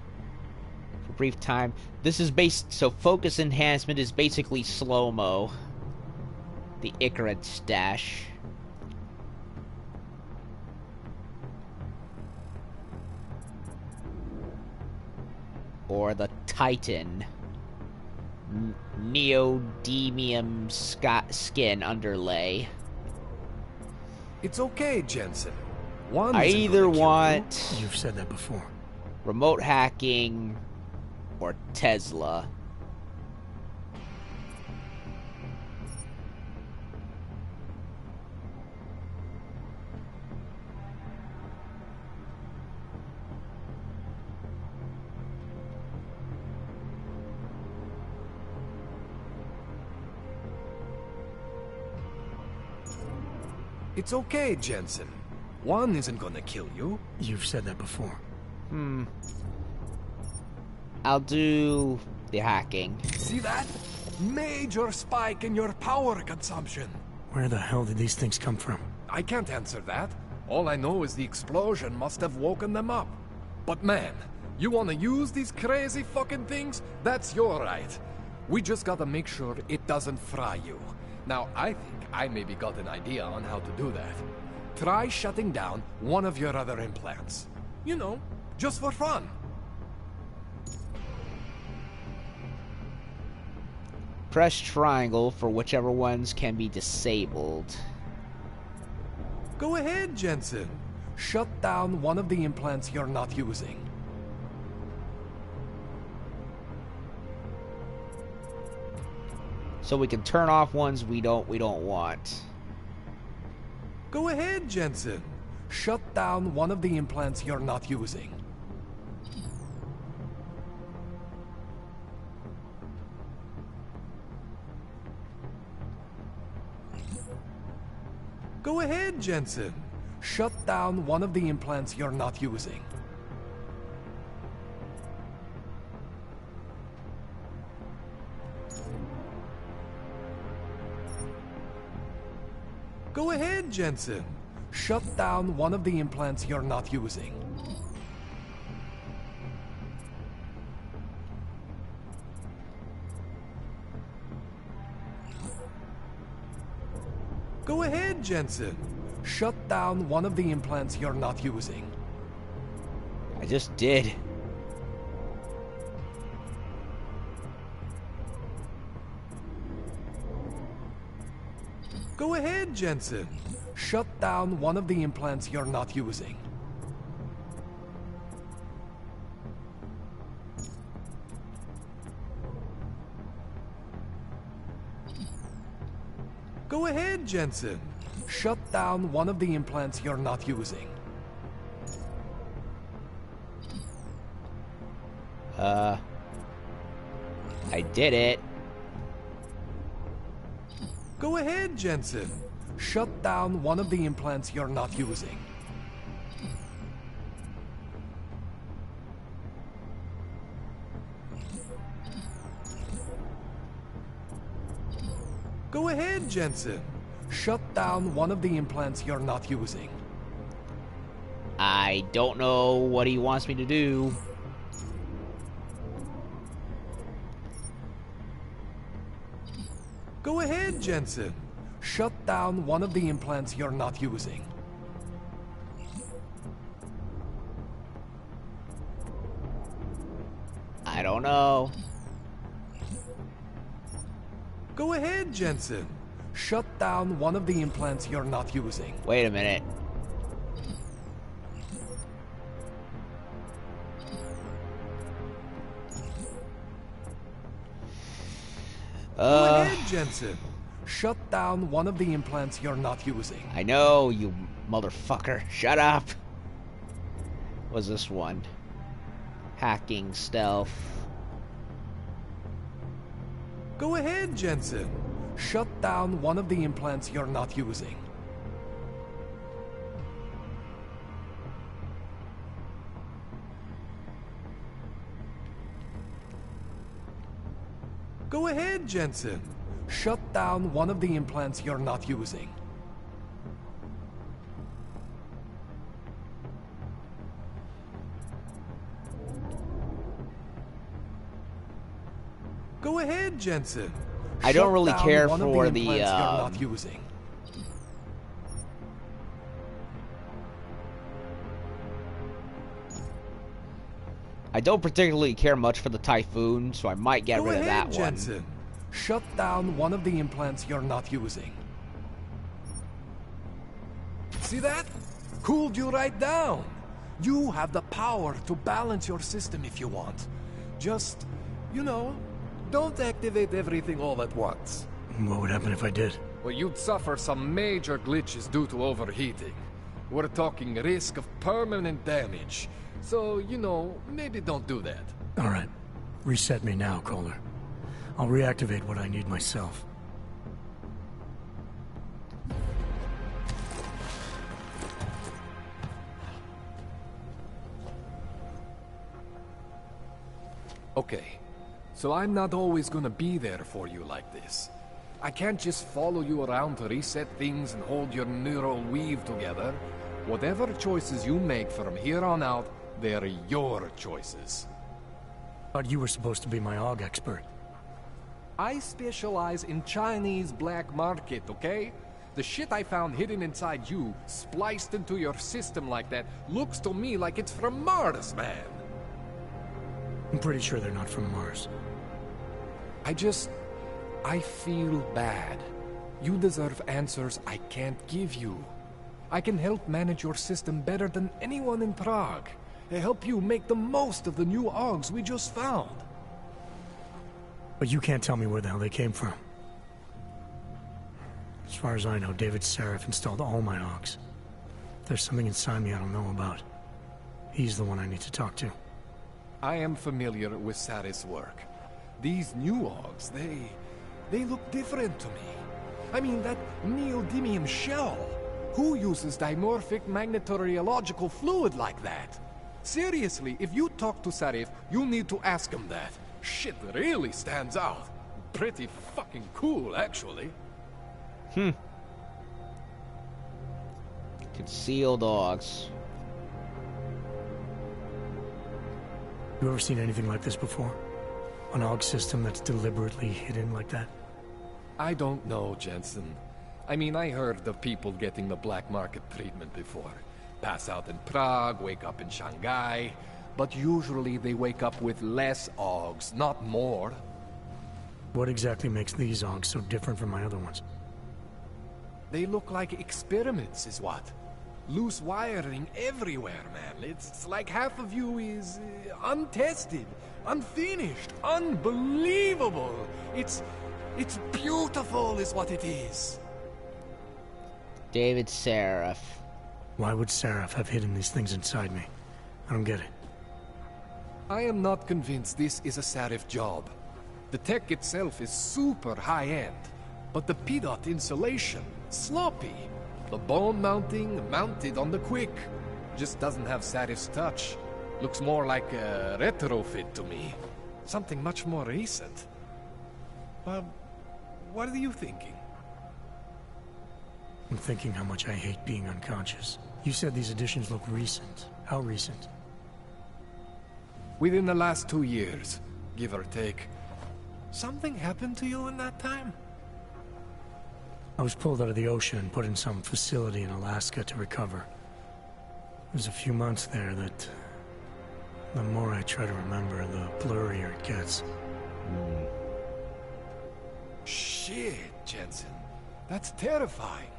For brief time. This is based... So focus enhancement is basically slow-mo. The Icarus stash. Or the Titan. Neodymium skin underlay. It's okay, Jensen. One I isn't either gonna kill want... You've said that before. Remote hacking or Tesla. It's okay, Jensen. One isn't gonna kill you. You've said that before. I'll do the hacking. See that? Major spike in your power consumption. Where the hell did these things come from? I can't answer that. All I know is the explosion must have woken them up. But man, you wanna use these crazy fucking things? That's your right. We just gotta make sure it doesn't fry you. Now, I think I maybe got an idea on how to do that. Try shutting down one of your other implants. You know, just for fun. Press triangle for whichever ones can be disabled. Go ahead, Jensen. shut down one of the implants you're not using. So we can turn off ones we don't want. Go ahead, Jensen. Shut down one of the implants you're not using. Go ahead, Jensen. Shut down one of the implants you're not using. Go ahead, Jensen. Shut down one of the implants you're not using. Go ahead, Jensen. Shut down one of the implants you're not using. I just did. Go ahead, Jensen. Shut down one of the implants you're not using. Go ahead, Jensen. Shut down one of the implants you're not using. I did it. Go ahead, Jensen. Shut down one of the implants you're not using. Go ahead, Jensen. Shut down one of the implants you're not using. I don't know what he wants me to do. Go ahead, Jensen. Shut down one of the implants you're not using. I don't know. Go ahead, Jensen. Shut down one of the implants you're not using. Wait a minute. Go ahead, Jensen. Shut down one of the implants you're not using. I know, you motherfucker. Shut up. What's this one? Hacking stealth. Go ahead, Jensen. Shut down one of the implants you're not using. Go ahead, Jensen. Shut down one of the implants you're not using. Go ahead, Jensen. I don't really care for the you're not using. I don't particularly care much for the Typhoon, so I might get rid of that one. Jensen. Shut down one of the implants you're not using. See that? Cooled you right down. You have the power to balance your system if you want. Just, you know, don't activate everything all at once. What would happen if I did? Well, you'd suffer some major glitches due to overheating. We're talking risk of permanent damage. So, you know, maybe don't do that. All right. Reset me now, Kohler. I'll reactivate what I need myself. Okay. So I'm not always gonna be there for you like this. I can't just follow you around to reset things and hold your neural weave together. Whatever choices you make from here on out, they're your choices. Thought you were supposed to be my AUG expert. I specialize in Chinese black market, okay? The shit I found hidden inside you, spliced into your system like that, looks to me like it's from Mars, man. I'm pretty sure they're not from Mars. I feel bad. You deserve answers I can't give you. I can help manage your system better than anyone in Prague. Help you make the most of the new Augs we just found. But you can't tell me where the hell they came from. As far as I know, David Seraph installed all my Augs. If there's something inside me I don't know about, he's the one I need to talk to. I am familiar with Sarah's work. These new Augs, they look different to me. I mean, that neodymium shell. Who uses dimorphic magnetorheological fluid like that? Seriously, if you talk to Sarif, you need to ask him that. Shit really stands out. Pretty fucking cool, actually. Concealed dogs. You ever seen anything like this before? An AUG system that's deliberately hidden like that? I don't know, Jensen. I mean, I heard of people getting the black market treatment before. Pass out in Prague, wake up in Shanghai. But usually they wake up with less Augs, not more. What exactly makes these Augs so different from my other ones? They look like experiments, is what. Loose wiring everywhere, man. It's like half of you is untested, unfinished, unbelievable. It's beautiful is what it is. David Seraph. Why would Seraph have hidden these things inside me? I don't get it. I am not convinced this is a Seraph job. The tech itself is super high-end, but the PDOT insulation, sloppy. The bone mounting, mounted on the quick. Just doesn't have Saraph's touch. Looks more like a retrofit to me. Something much more recent. Well, what are you thinking? I'm thinking how much I hate being unconscious. You said these additions look recent. How recent? Within the last 2 years, give or take. Something happened to you in that time? I was pulled out of the ocean and put in some facility in Alaska to recover. It was a few months there that... the more I try to remember, the blurrier it gets. Shit, Jensen. That's terrifying.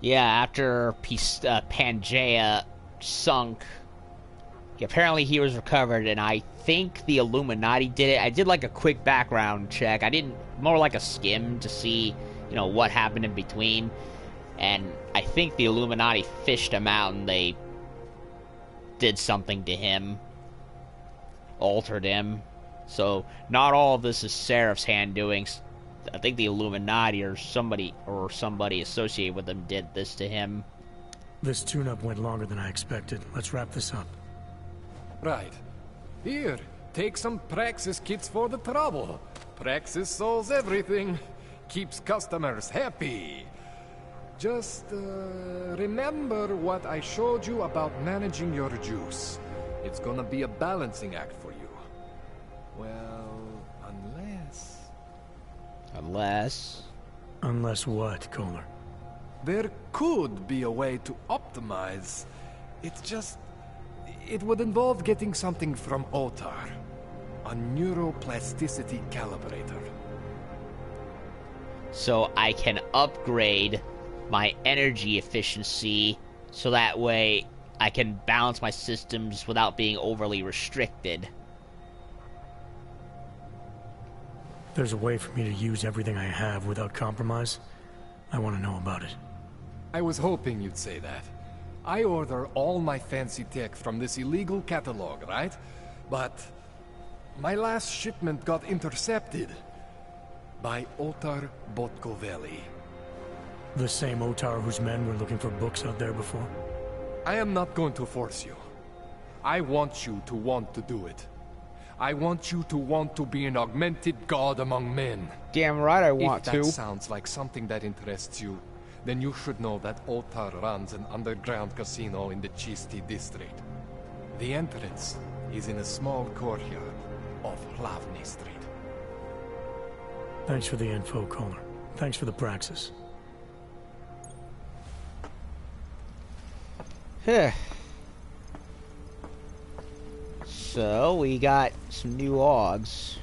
Yeah, after Pangea sunk, apparently he was recovered, and I think the Illuminati did it. I did like a quick background check. I didn't, more like a skim to see, you know, what happened in between. And I think the Illuminati fished him out and they did something to him. Altered him. So, not all of this is Seraph's hand doings. I think the Illuminati or somebody associated with them did this to him. This tune-up went longer than I expected. Let's wrap this up. Right. Here, take some Praxis kits for the trouble. Praxis solves everything. Keeps customers happy. Just, remember what I showed you about managing your juice. It's gonna be a balancing act for you. Well, unless... Unless what, Kohler? There could be a way to optimize. It's just... it would involve getting something from Otar. A neuroplasticity calibrator. So I can upgrade my energy efficiency so that way I can balance my systems without being overly restricted. There's a way for me to use everything I have without compromise. I want to know about it. I was hoping you'd say that. I order all my fancy tech from this illegal catalog, right? But my last shipment got intercepted by Otar Botkoveli. The same Otar whose men were looking for books out there before? I am not going to force you. I want you to want to do it. I want you to want to be an augmented god among men. Damn right I want to. If that sounds like something that interests you, then you should know that Otar runs an underground casino in the Chisti district. The entrance is in a small courtyard off Hlavny Street. Thanks for the info, Kohler. Thanks for the praxis. So, we got some new Augs.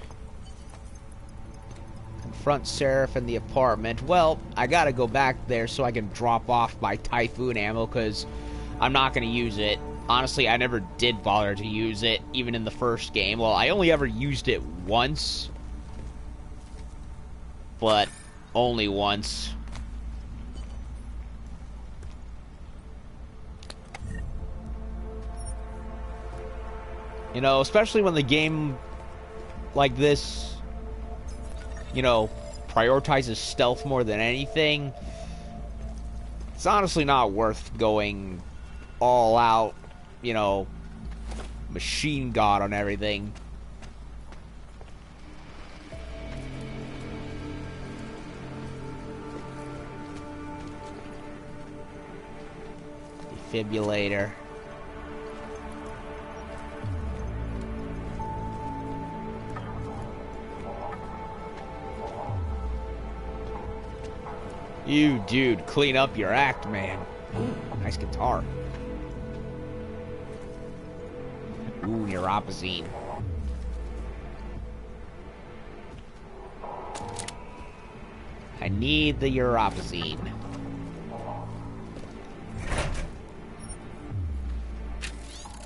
confront Seraph in the apartment. Well, I gotta go back there so I can drop off my Typhoon ammo, because I'm not gonna use it. Honestly, I never did bother to use it, even in the first game. Well, I only ever used it once. But only once. You know, especially when the game like this, you know, prioritizes stealth more than anything, it's honestly not worth going all out, you know, machine gun on everything. Defibrillator. You, dude, clean up your act, man. Ooh, nice guitar. Ooh, neuropazine. I need the neuropazine.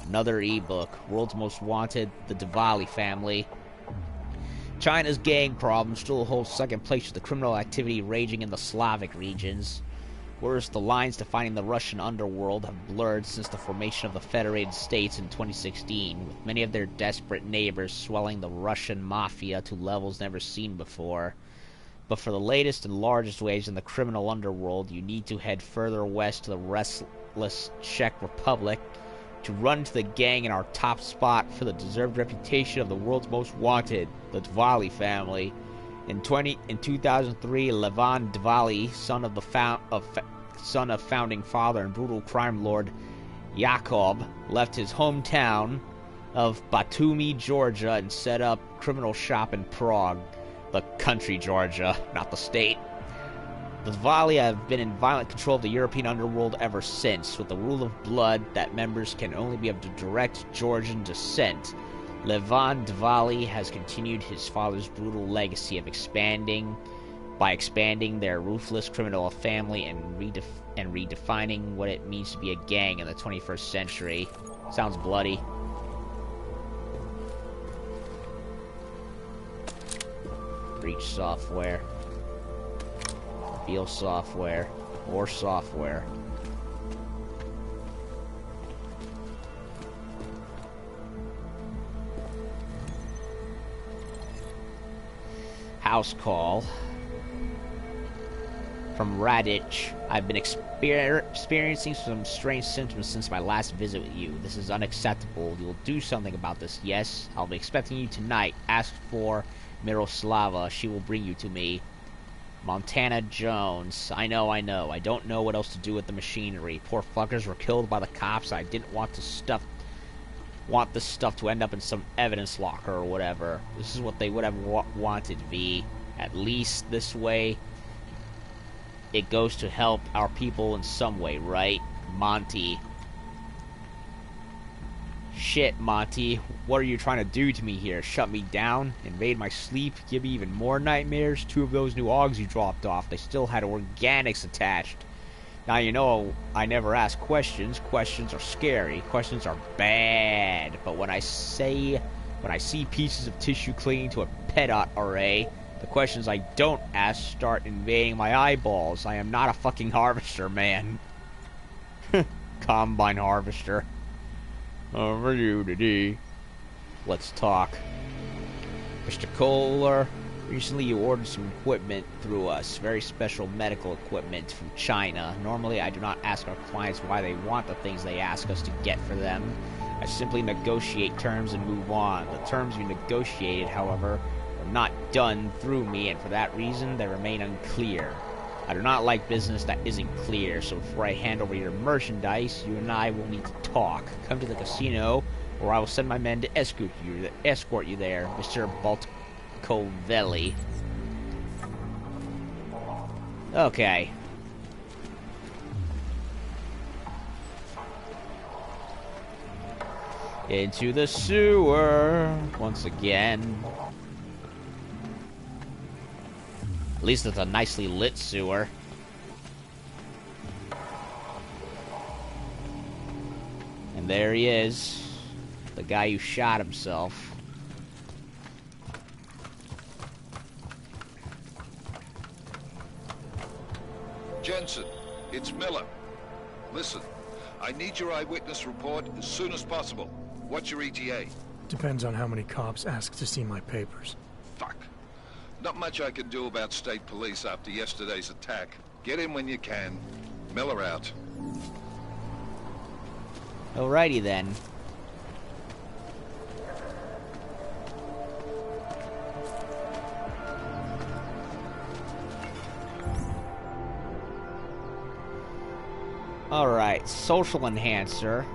Another ebook. World's Most Wanted, the Diwali family. China's gang problem still holds second place with the criminal activity raging in the Slavic regions. Worse, the lines defining the Russian underworld have blurred since the formation of the Federated States in 2016, with many of their desperate neighbors swelling the Russian mafia to levels never seen before. But for the latest and largest waves in the criminal underworld, you need to head further west to the restless Czech Republic to run to the gang in our top spot for the deserved reputation of the world's most wanted, the Diwali family. In 2003, Levan Diwali, son of founding father and brutal crime lord Yakov, left his hometown of Batumi, Georgia, and set up criminal shop in Prague, the country Georgia, not the state. The Diwali have been in violent control of the European underworld ever since, with the rule of blood that members can only be of direct Georgian descent. Levan Diwali has continued his father's brutal legacy of expanding their ruthless criminal family and redefining what it means to be a gang in the 21st century. Sounds bloody. Breach software. Reveal software. More software. House call. From Radich. I've been experiencing some strange symptoms since my last visit with you. This is unacceptable. You will do something about this, yes? I'll be expecting you tonight. Ask for Miroslava. She will bring you to me. Montana Jones. I know. I don't know what else to do with the machinery. Poor fuckers were killed by the cops. I didn't want this stuff to end up in some evidence locker or whatever. This is what they would have wanted, V. At least this way it goes to help our people in some way, right? Monty. Shit, Monty. What are you trying to do to me here? Shut me down? Invade my sleep? Give me even more nightmares? 2 of those new AUGs you dropped off, they still had organics attached. Now you know I never ask questions. Questions are scary. Questions are bad. But when I see pieces of tissue clinging to a pet array, the questions I don't ask start invading my eyeballs. I am not a fucking harvester, man. Combine harvester. Over you today. Let's talk. Mr. Kohler, recently you ordered some equipment through us. Very special medical equipment from China. Normally I do not ask our clients why they want the things they ask us to get for them. I simply negotiate terms and move on. The terms you negotiated, however, were not done through me, and for that reason they remain unclear. I do not like business that isn't clear, so before I hand over your merchandise, you and I will need to talk. Come to the casino, or I will send my men to escort you there, Mr. Baltkovelli. Okay. Into the sewer once again. At least it's a nicely lit sewer. And there he is. The guy who shot himself. Jensen, it's Miller. Listen, I need your eyewitness report as soon as possible. What's your ETA? Depends on how many cops ask to see my papers. Fuck. Not much I can do about state police after yesterday's attack. Get in when you can. Miller out. Alrighty then. Alright, social enhancer.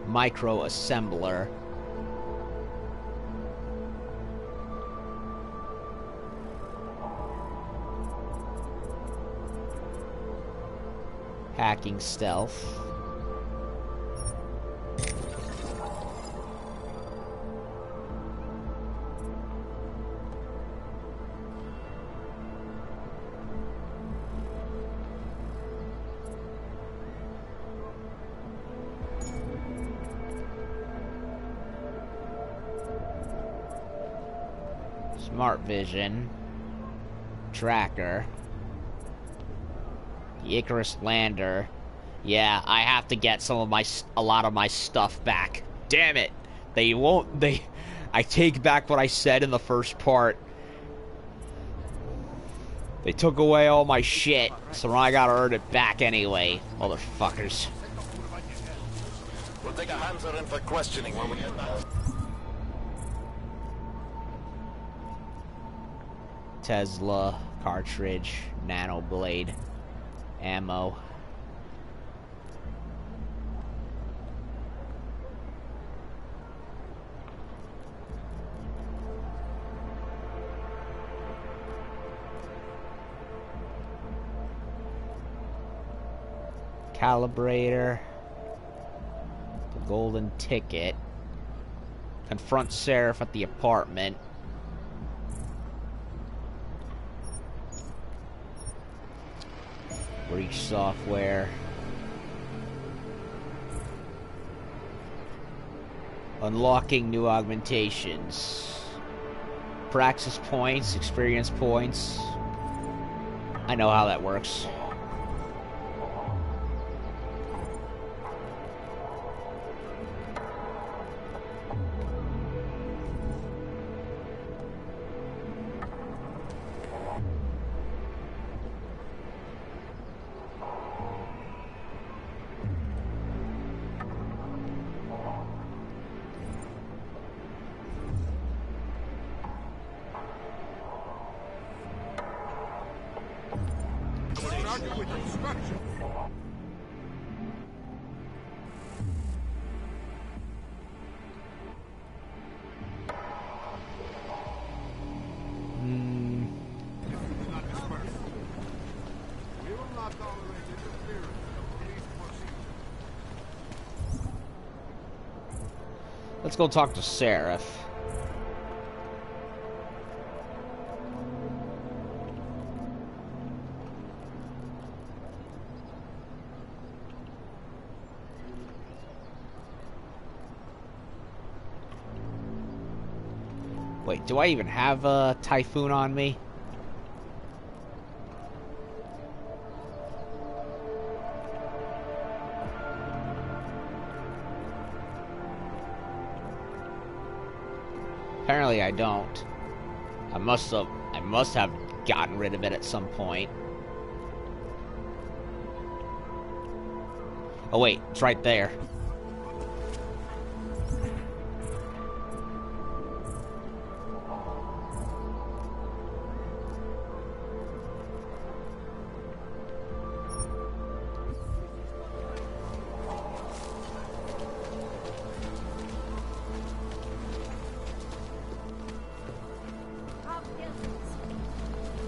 Micro assembler. Hacking stealth. Smart vision. Tracker. The Icarus lander. Yeah, I have to get a lot of my stuff back. Damn it. I take back what I said in the first part. They took away all my shit, so now I gotta earn it back anyway, motherfuckers. We'll take a Hanser in for questioning when we get back. Tesla, cartridge, nano blade, ammo. Calibrator. The golden ticket. Confront Seraph at the apartment. Breach software. Unlocking new augmentations. Praxis points, experience points. I know how that works. Let's go talk to Seraph. Wait, do I even have a Typhoon on me? Apparently I don't. I must have gotten rid of it at some point. Oh wait, it's right there.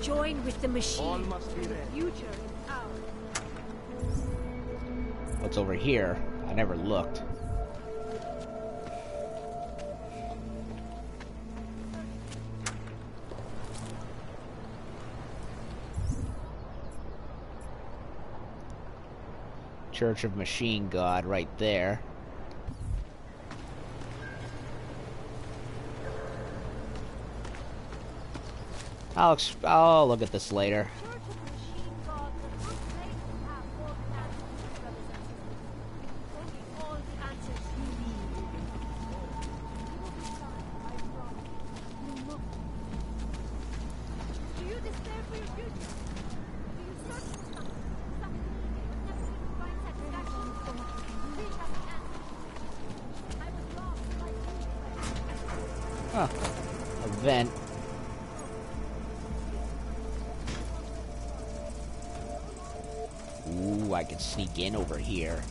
Join with the machine. All must be there. Future is ours. What's over here? I never looked. Church of Machine God right there. I'll look at this later. Huh. A vent. Ooh, I can sneak in over here.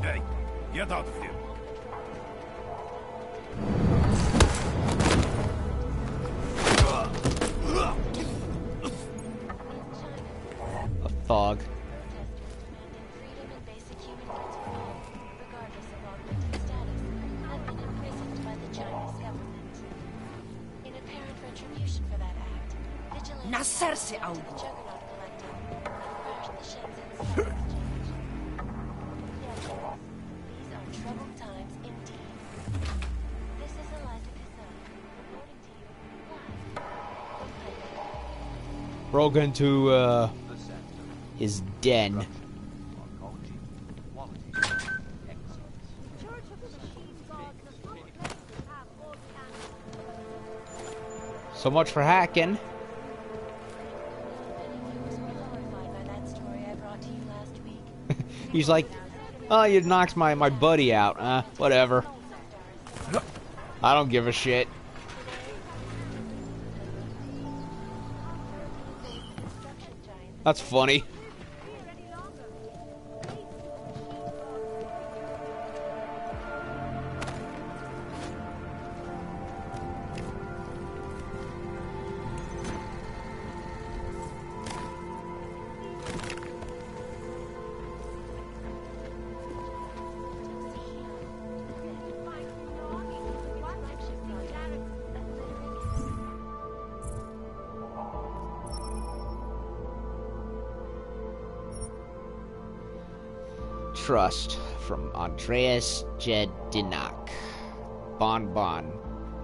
Hey, get out of here. A fog. Nascerse algo. Broke into his den. So much for hacking. He's like, oh, you knocked my buddy out. Whatever. I don't give a shit. That's funny. Trust from Andreas Jedinak. Bon.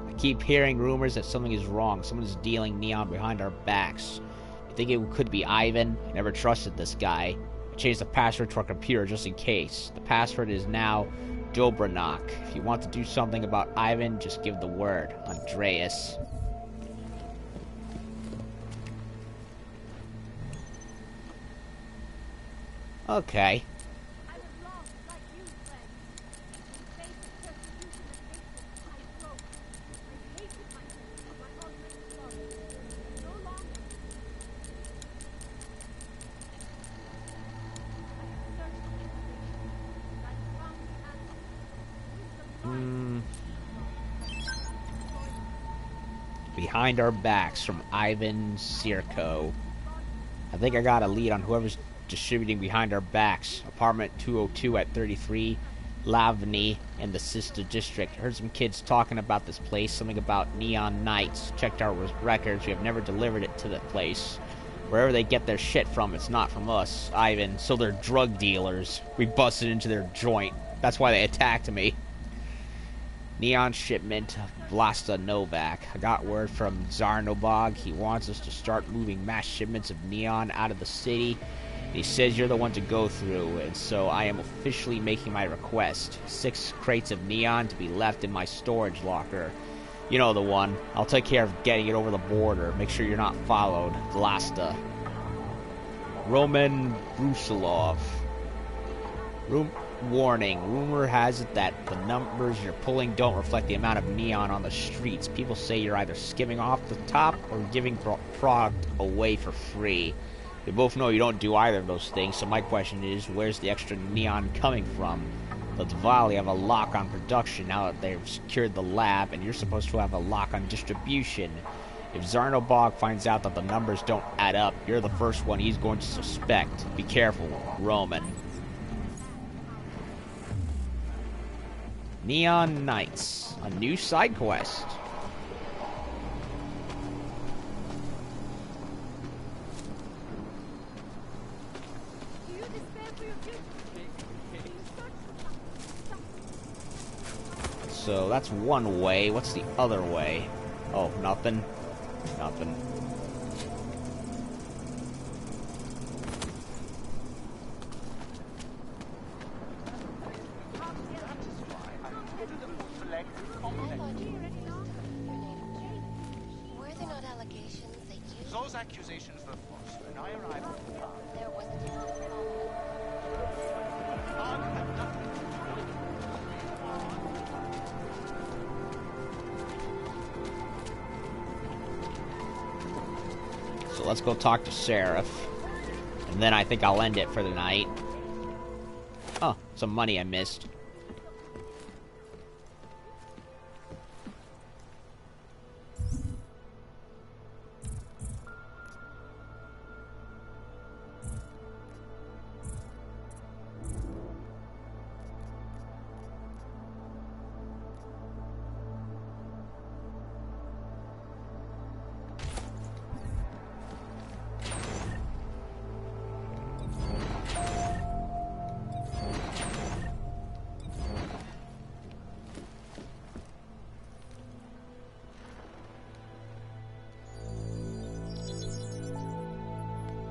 I keep hearing rumors that something is wrong. Someone is dealing neon behind our backs. I think it could be Ivan. I never trusted this guy. I changed the password to our computer just in case. The password is now Dobranok. If you want to do something about Ivan, just give the word. Andreas. Okay. Behind our backs from Ivan Sirko. I think I got a lead on whoever's distributing behind our backs. Apartment 202 at 33 Lavny in the sister district. Heard some kids talking about this place, something about neon nights. Checked our records. We have never delivered it to the place. Wherever they get their shit from, it's not from us, Ivan. So they're drug dealers. We busted into their joint. That's why they attacked me. Neon shipment, Vlasta Novak. I got word from Zarnobog. He wants us to start moving mass shipments of neon out of the city. He says you're the one to go through, and so I am officially making my request. 6 crates of neon to be left in my storage locker. You know the one. I'll take care of getting it over the border. Make sure you're not followed. Vlasta. Roman Brusilov. Warning. Rumor has it that the numbers you're pulling don't reflect the amount of neon on the streets. People say you're either skimming off the top or giving product away for free. We both know you don't do either of those things, so my question is, where's the extra neon coming from? The Dvali have a lock on production now that they've secured the lab, and you're supposed to have a lock on distribution. If Zarnobog finds out that the numbers don't add up, you're the first one he's going to suspect. Be careful, Roman. Neon Knights, a new side quest. So that's one way. What's the other way? Oh, nothing. Nothing. Were there not allegations that you... Those accusations were false. When I arrived at the farm, There was So let's go talk to Sheriff. And then I think I'll end it for the night. Oh, some money I missed.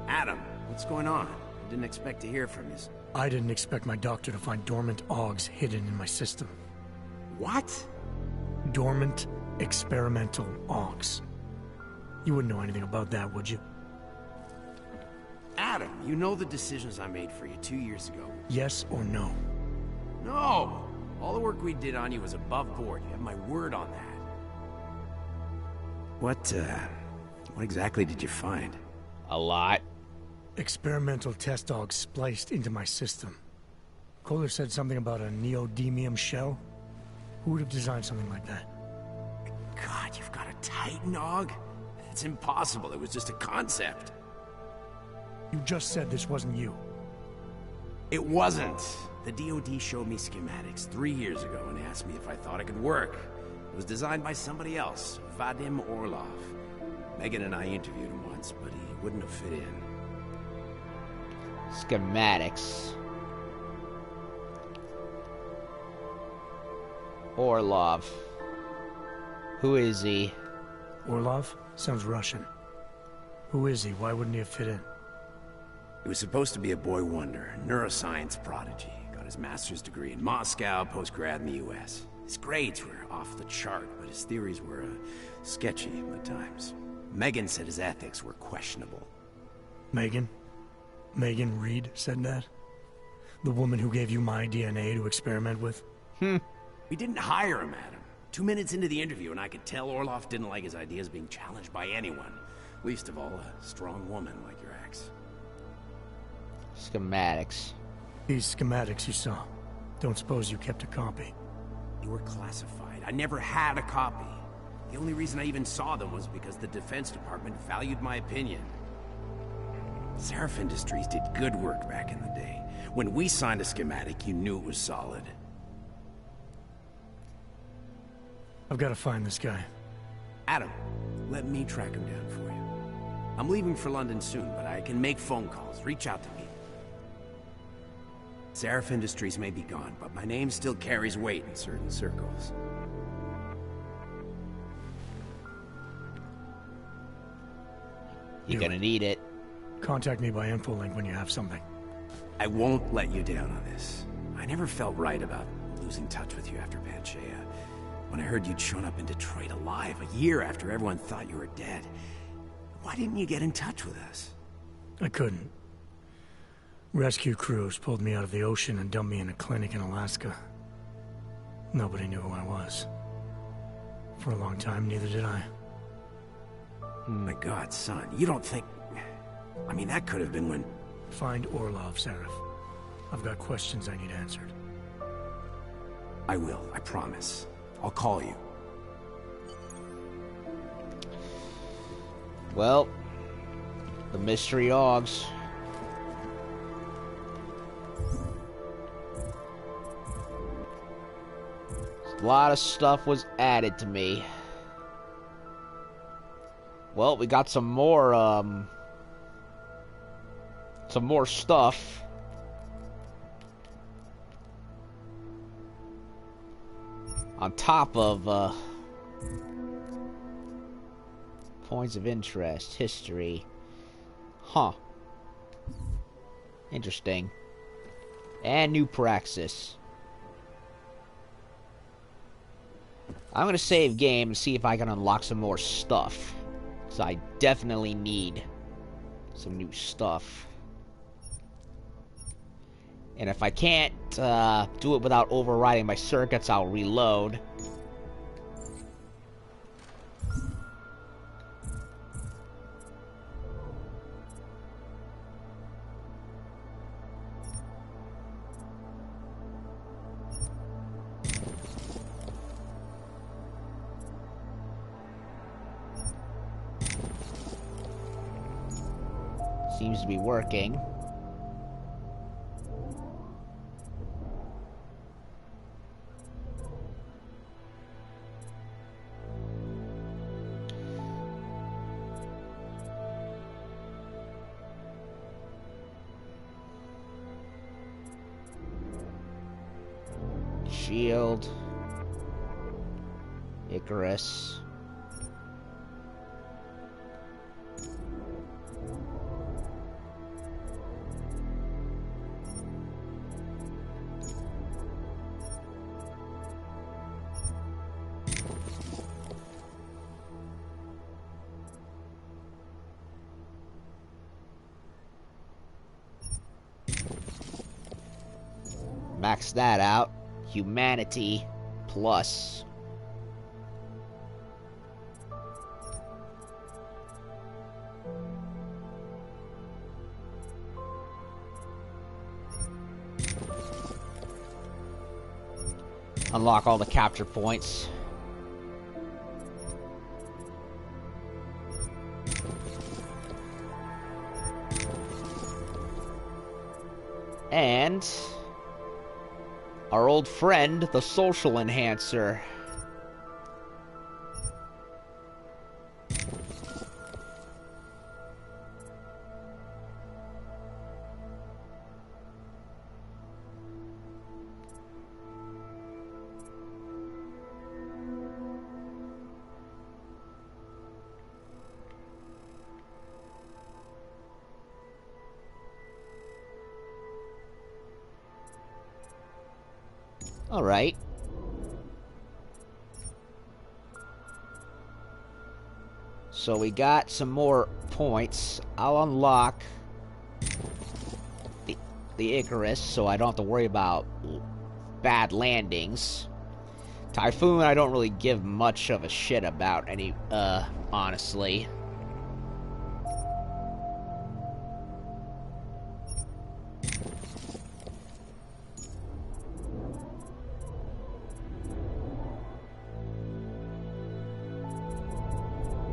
Adam, what's going on? I didn't expect to hear from you. I didn't expect my doctor to find dormant Augs hidden in my system. What? Dormant experimental Augs. You wouldn't know anything about that, would you? Adam, you know the decisions I made for you 2 years ago. Yes or no? No! All the work we did on you was above board. You have my word on that. What exactly did you find? A lot. Experimental test dogs spliced into my system. Kohler said something about a neodymium shell. Who would have designed something like that? God, you've got a Titan Aug? It's impossible. It was just a concept. You just said this wasn't you. It wasn't. The DoD showed me schematics 3 years ago and asked me if I thought it could work. It was designed by somebody else, Vadim Orlov. Megan and I interviewed him once, but he wouldn't have fit in. Schematics. Orlov. Who is he? Orlov? Sounds Russian. Who is he? Why wouldn't he have fit in? He was supposed to be a boy wonder, a neuroscience prodigy. Got his master's degree in Moscow, post-grad in the US. His grades were off the chart, but his theories were sketchy at times. Megan said his ethics were questionable. Megan? Megan Reed said that? The woman who gave you my DNA to experiment with? We didn't hire him, Adam. 2 minutes into the interview, and I could tell Orlov didn't like his ideas being challenged by anyone. Least of all, a strong woman like your ex. Schematics. These schematics you saw. Don't suppose you kept a copy? They were classified. I never had a copy. The only reason I even saw them was because the Defense Department valued my opinion. Seraph Industries did good work back in the day. When we signed a schematic, you knew it was solid. I've got to find this guy. Adam, let me track him down for you. I'm leaving for London soon, but I can make phone calls. Reach out to me. Seraph Industries may be gone, but my name still carries weight in certain circles. You're gonna need it. Contact me by infolink when you have something. I won't let you down on this. I never felt right about losing touch with you after Panchaea. When I heard you'd shown up in Detroit alive a year after everyone thought you were dead. Why didn't you get in touch with us? I couldn't. Rescue crews pulled me out of the ocean and dumped me in a clinic in Alaska. Nobody knew who I was. For a long time, neither did I. My God, son, you don't think... I mean, that could have been when... Find Orlov, Seraph. I've got questions I need answered. I will, I promise. I'll call you. Well, the mystery Augs. A lot of stuff was added to me. Well, we got some more stuff. On top of points of interest, history. Huh. Interesting. And new praxis. I'm gonna save game and see if I can unlock some more stuff. Because I definitely need some new stuff. And if I can't do it without overriding my circuits, I'll reload. Seems to be working. Shield. Icarus. Max that out. Humanity plus. Unlock all the capture points. And our old friend, the social enhancer. Alright. So we got some more points. I'll unlock the Icarus so I don't have to worry about bad landings. Typhoon I don't really give much of a shit about honestly.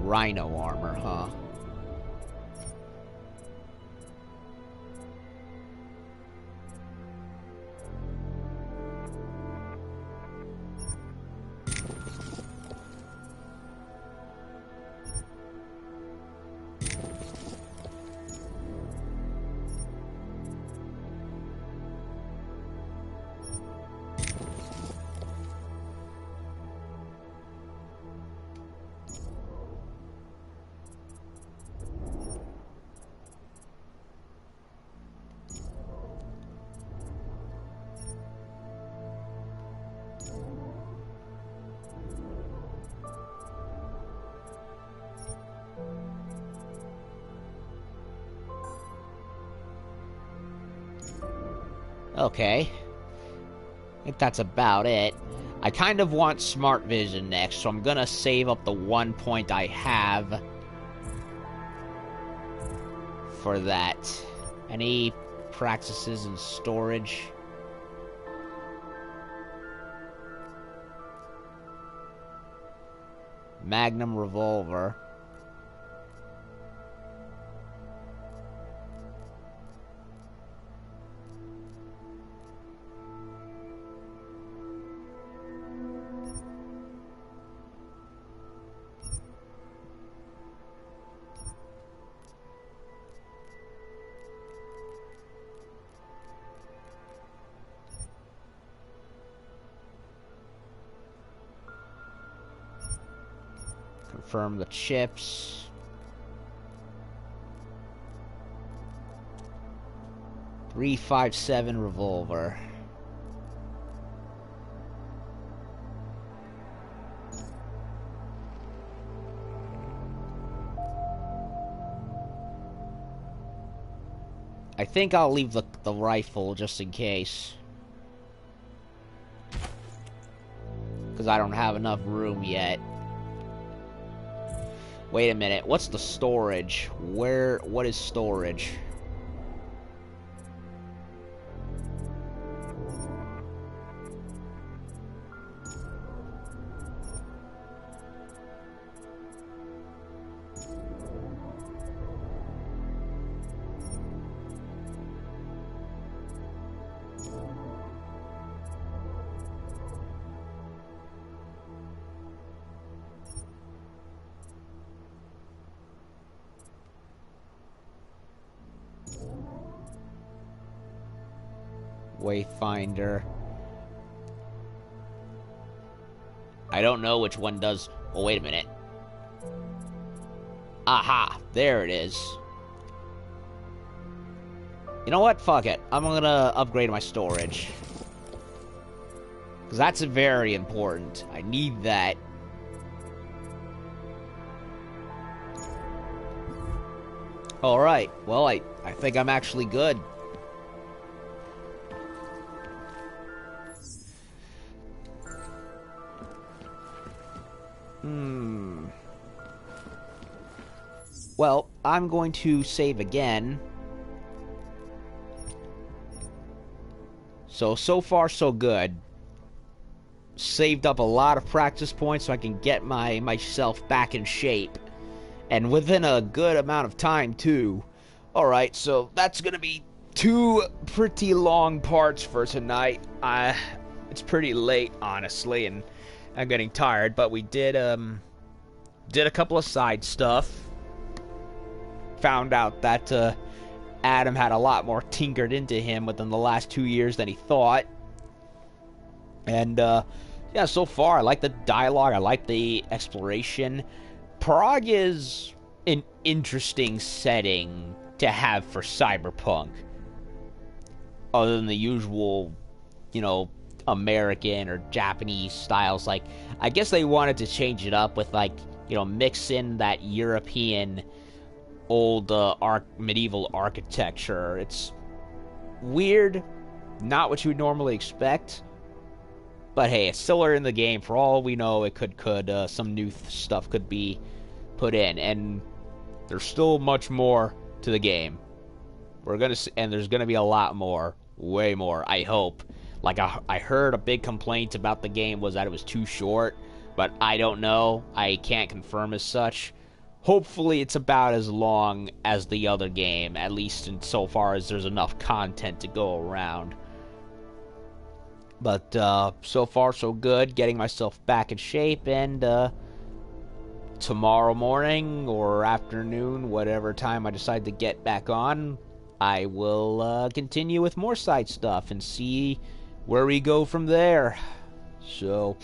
Rhino armor, huh? Okay. I think that's about it. I kind of want Smart Vision next, so I'm gonna save up the 1 point I have for that. Any practices in storage? Magnum revolver. Confirm the chips. .357 revolver. I think I'll leave the rifle just in case. Because I don't have enough room yet. Wait a minute, what's the storage? What is storage? Wayfinder. I don't know which one does... Oh, wait a minute. Aha! There it is. You know what? Fuck it. I'm gonna upgrade my storage. Because that's very important. I need that. Alright. Well, I think I'm actually good. Well, I'm going to save again. So far, so good. Saved up a lot of practice points so I can get myself back in shape. And within a good amount of time, too. Alright, so that's gonna be 2 pretty long parts for tonight. It's pretty late, honestly, and I'm getting tired, but we did a couple of side stuff. Found out that Adam had a lot more tinkered into him within the last 2 years than he thought. And yeah, so far I like the dialogue, I like the exploration. Prague is an interesting setting to have for cyberpunk. Other than the usual, you know, American or Japanese styles. Like, I guess they wanted to change it up with, like, you know, mix in that European old medieval architecture. It's weird, not what you would normally expect, but hey, it's still in the game. For all we know, it could some new stuff could be put in, and there's still much more to the game. There's gonna be a lot more, way more, I hope. Like, I heard a big complaint about the game was that it was too short, but I don't know, I can't confirm as such. Hopefully it's about as long as the other game, at least insofar as there's enough content to go around. But so far so good, getting myself back in shape, and tomorrow morning or afternoon, whatever time I decide to get back on, I will continue with more side stuff and see where we go from there. So,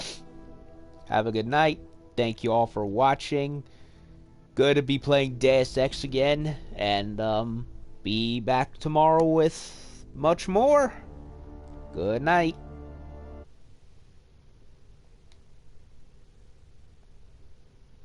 have a good night. Thank you all for watching. Good to be playing Deus Ex again, and be back tomorrow with much more. Good night.